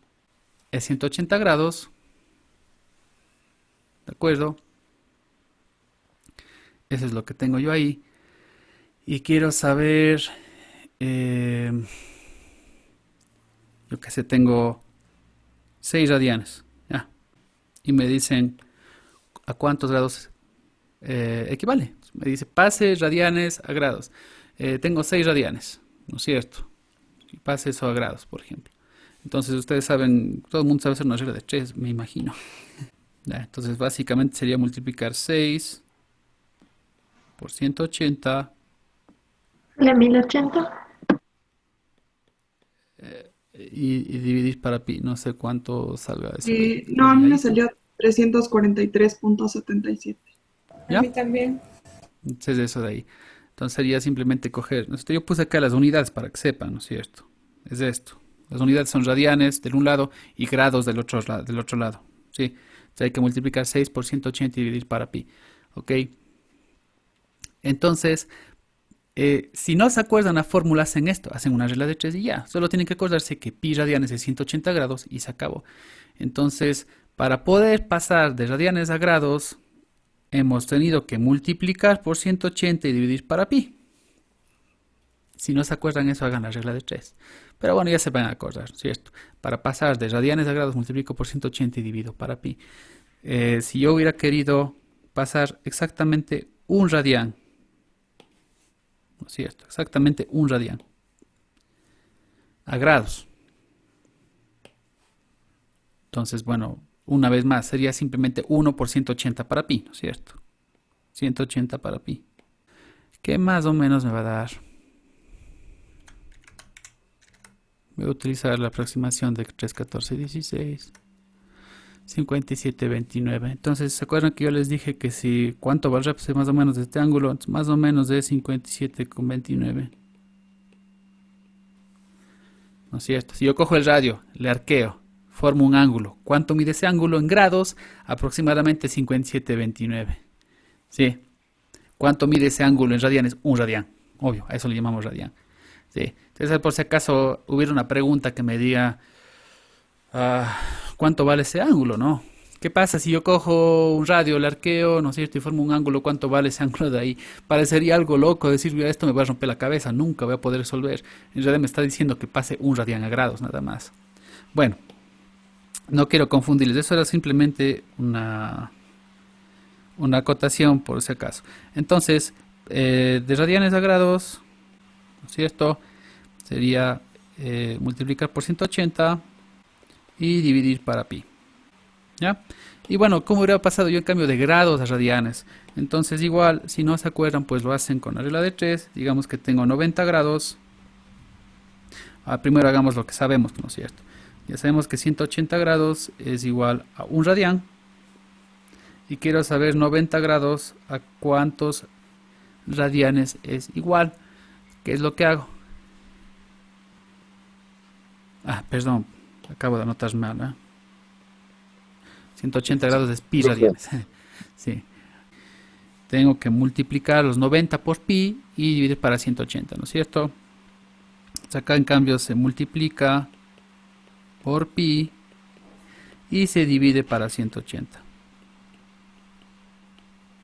es 180 grados, ¿de acuerdo? Eso es lo que tengo yo ahí. Y quiero saber, yo que sé, tengo 6 radianes, ¿ya? Y me dicen a cuántos grados equivale. Me dice, pase radianes a grados. Tengo 6 radianes, ¿no es cierto? Y pase eso a grados, por ejemplo. Entonces ustedes saben, todo el mundo sabe hacer una regla de 3, me imagino. Ya, entonces básicamente sería multiplicar 6 por 180. ¿La 1080? Y dividir para pi, no sé cuánto salga eso. No, a mí me salió 343.77. ¿Ya? A mí también. Entonces eso de ahí. Entonces sería simplemente coger, ¿no es cierto? Yo puse acá las unidades para que sepan, ¿no es cierto? Es esto. Las unidades son radianes del un lado y grados del otro lado. ¿Sí? Entonces hay que multiplicar 6 por 180 y dividir para pi. ¿Ok? Entonces, si no se acuerdan la fórmula, hacen esto. Hacen una regla de 3 y ya. Solo tienen que acordarse que pi radianes es 180 grados y se acabó. Entonces, para poder pasar de radianes a grados, hemos tenido que multiplicar por 180 y dividir para pi. Si no se acuerdan eso, hagan la regla de 3. Pero bueno, ya se van a acordar, ¿cierto? Para pasar de radianes a grados, multiplico por 180 y divido para pi. Si yo hubiera querido pasar exactamente un radián, ¿no es cierto? Exactamente un radián a grados. Entonces, bueno, una vez más, sería simplemente 1 por 180 para pi, ¿no es cierto? 180 para pi. ¿Qué más o menos me va a dar? Voy a utilizar la aproximación de 3, 14, 16, 57, 29. Entonces, ¿se acuerdan que yo les dije que si cuánto valdrá pues, más o menos de este ángulo? Entonces, más o menos de 57,29. ¿No es cierto? Si yo cojo el radio, le arqueo, formo un ángulo. ¿Cuánto mide ese ángulo en grados? Aproximadamente 57,29. ¿Sí? ¿Cuánto mide ese ángulo en radianes? Un radián. Obvio, a eso le llamamos radián. ¿Sí? Entonces, por si acaso hubiera una pregunta que me diga ¿cuánto vale ese ángulo, no? ¿Qué pasa si yo cojo un radio, le arqueo, ¿no es cierto? Y formo un ángulo, ¿cuánto vale ese ángulo de ahí? Parecería algo loco decir, mira, esto me va a romper la cabeza, nunca voy a poder resolver. En realidad me está diciendo que pase un radián a grados, nada más. Bueno, no quiero confundirles, eso era simplemente una una acotación por si acaso. Entonces, de radianes a grados, ¿no es cierto? Sería multiplicar por 180 y dividir para pi. ¿Ya? Y bueno, ¿cómo hubiera pasado yo en cambio de grados a radianes? Entonces igual, si no se acuerdan, pues lo hacen con la regla de 3. Digamos que tengo 90 grados. Primero hagamos lo que sabemos, ¿no es cierto? Ya sabemos que 180 grados es igual a 1 radián. Y quiero saber 90 grados a cuántos radianes es igual. ¿Qué es lo que hago? Perdón, acabo de anotar mal, ¿eh? 180 grados es pi radianes. Sí. Tengo que multiplicar los 90 por pi y dividir para 180, ¿no es cierto? Acá en cambio se multiplica por pi y se divide para 180.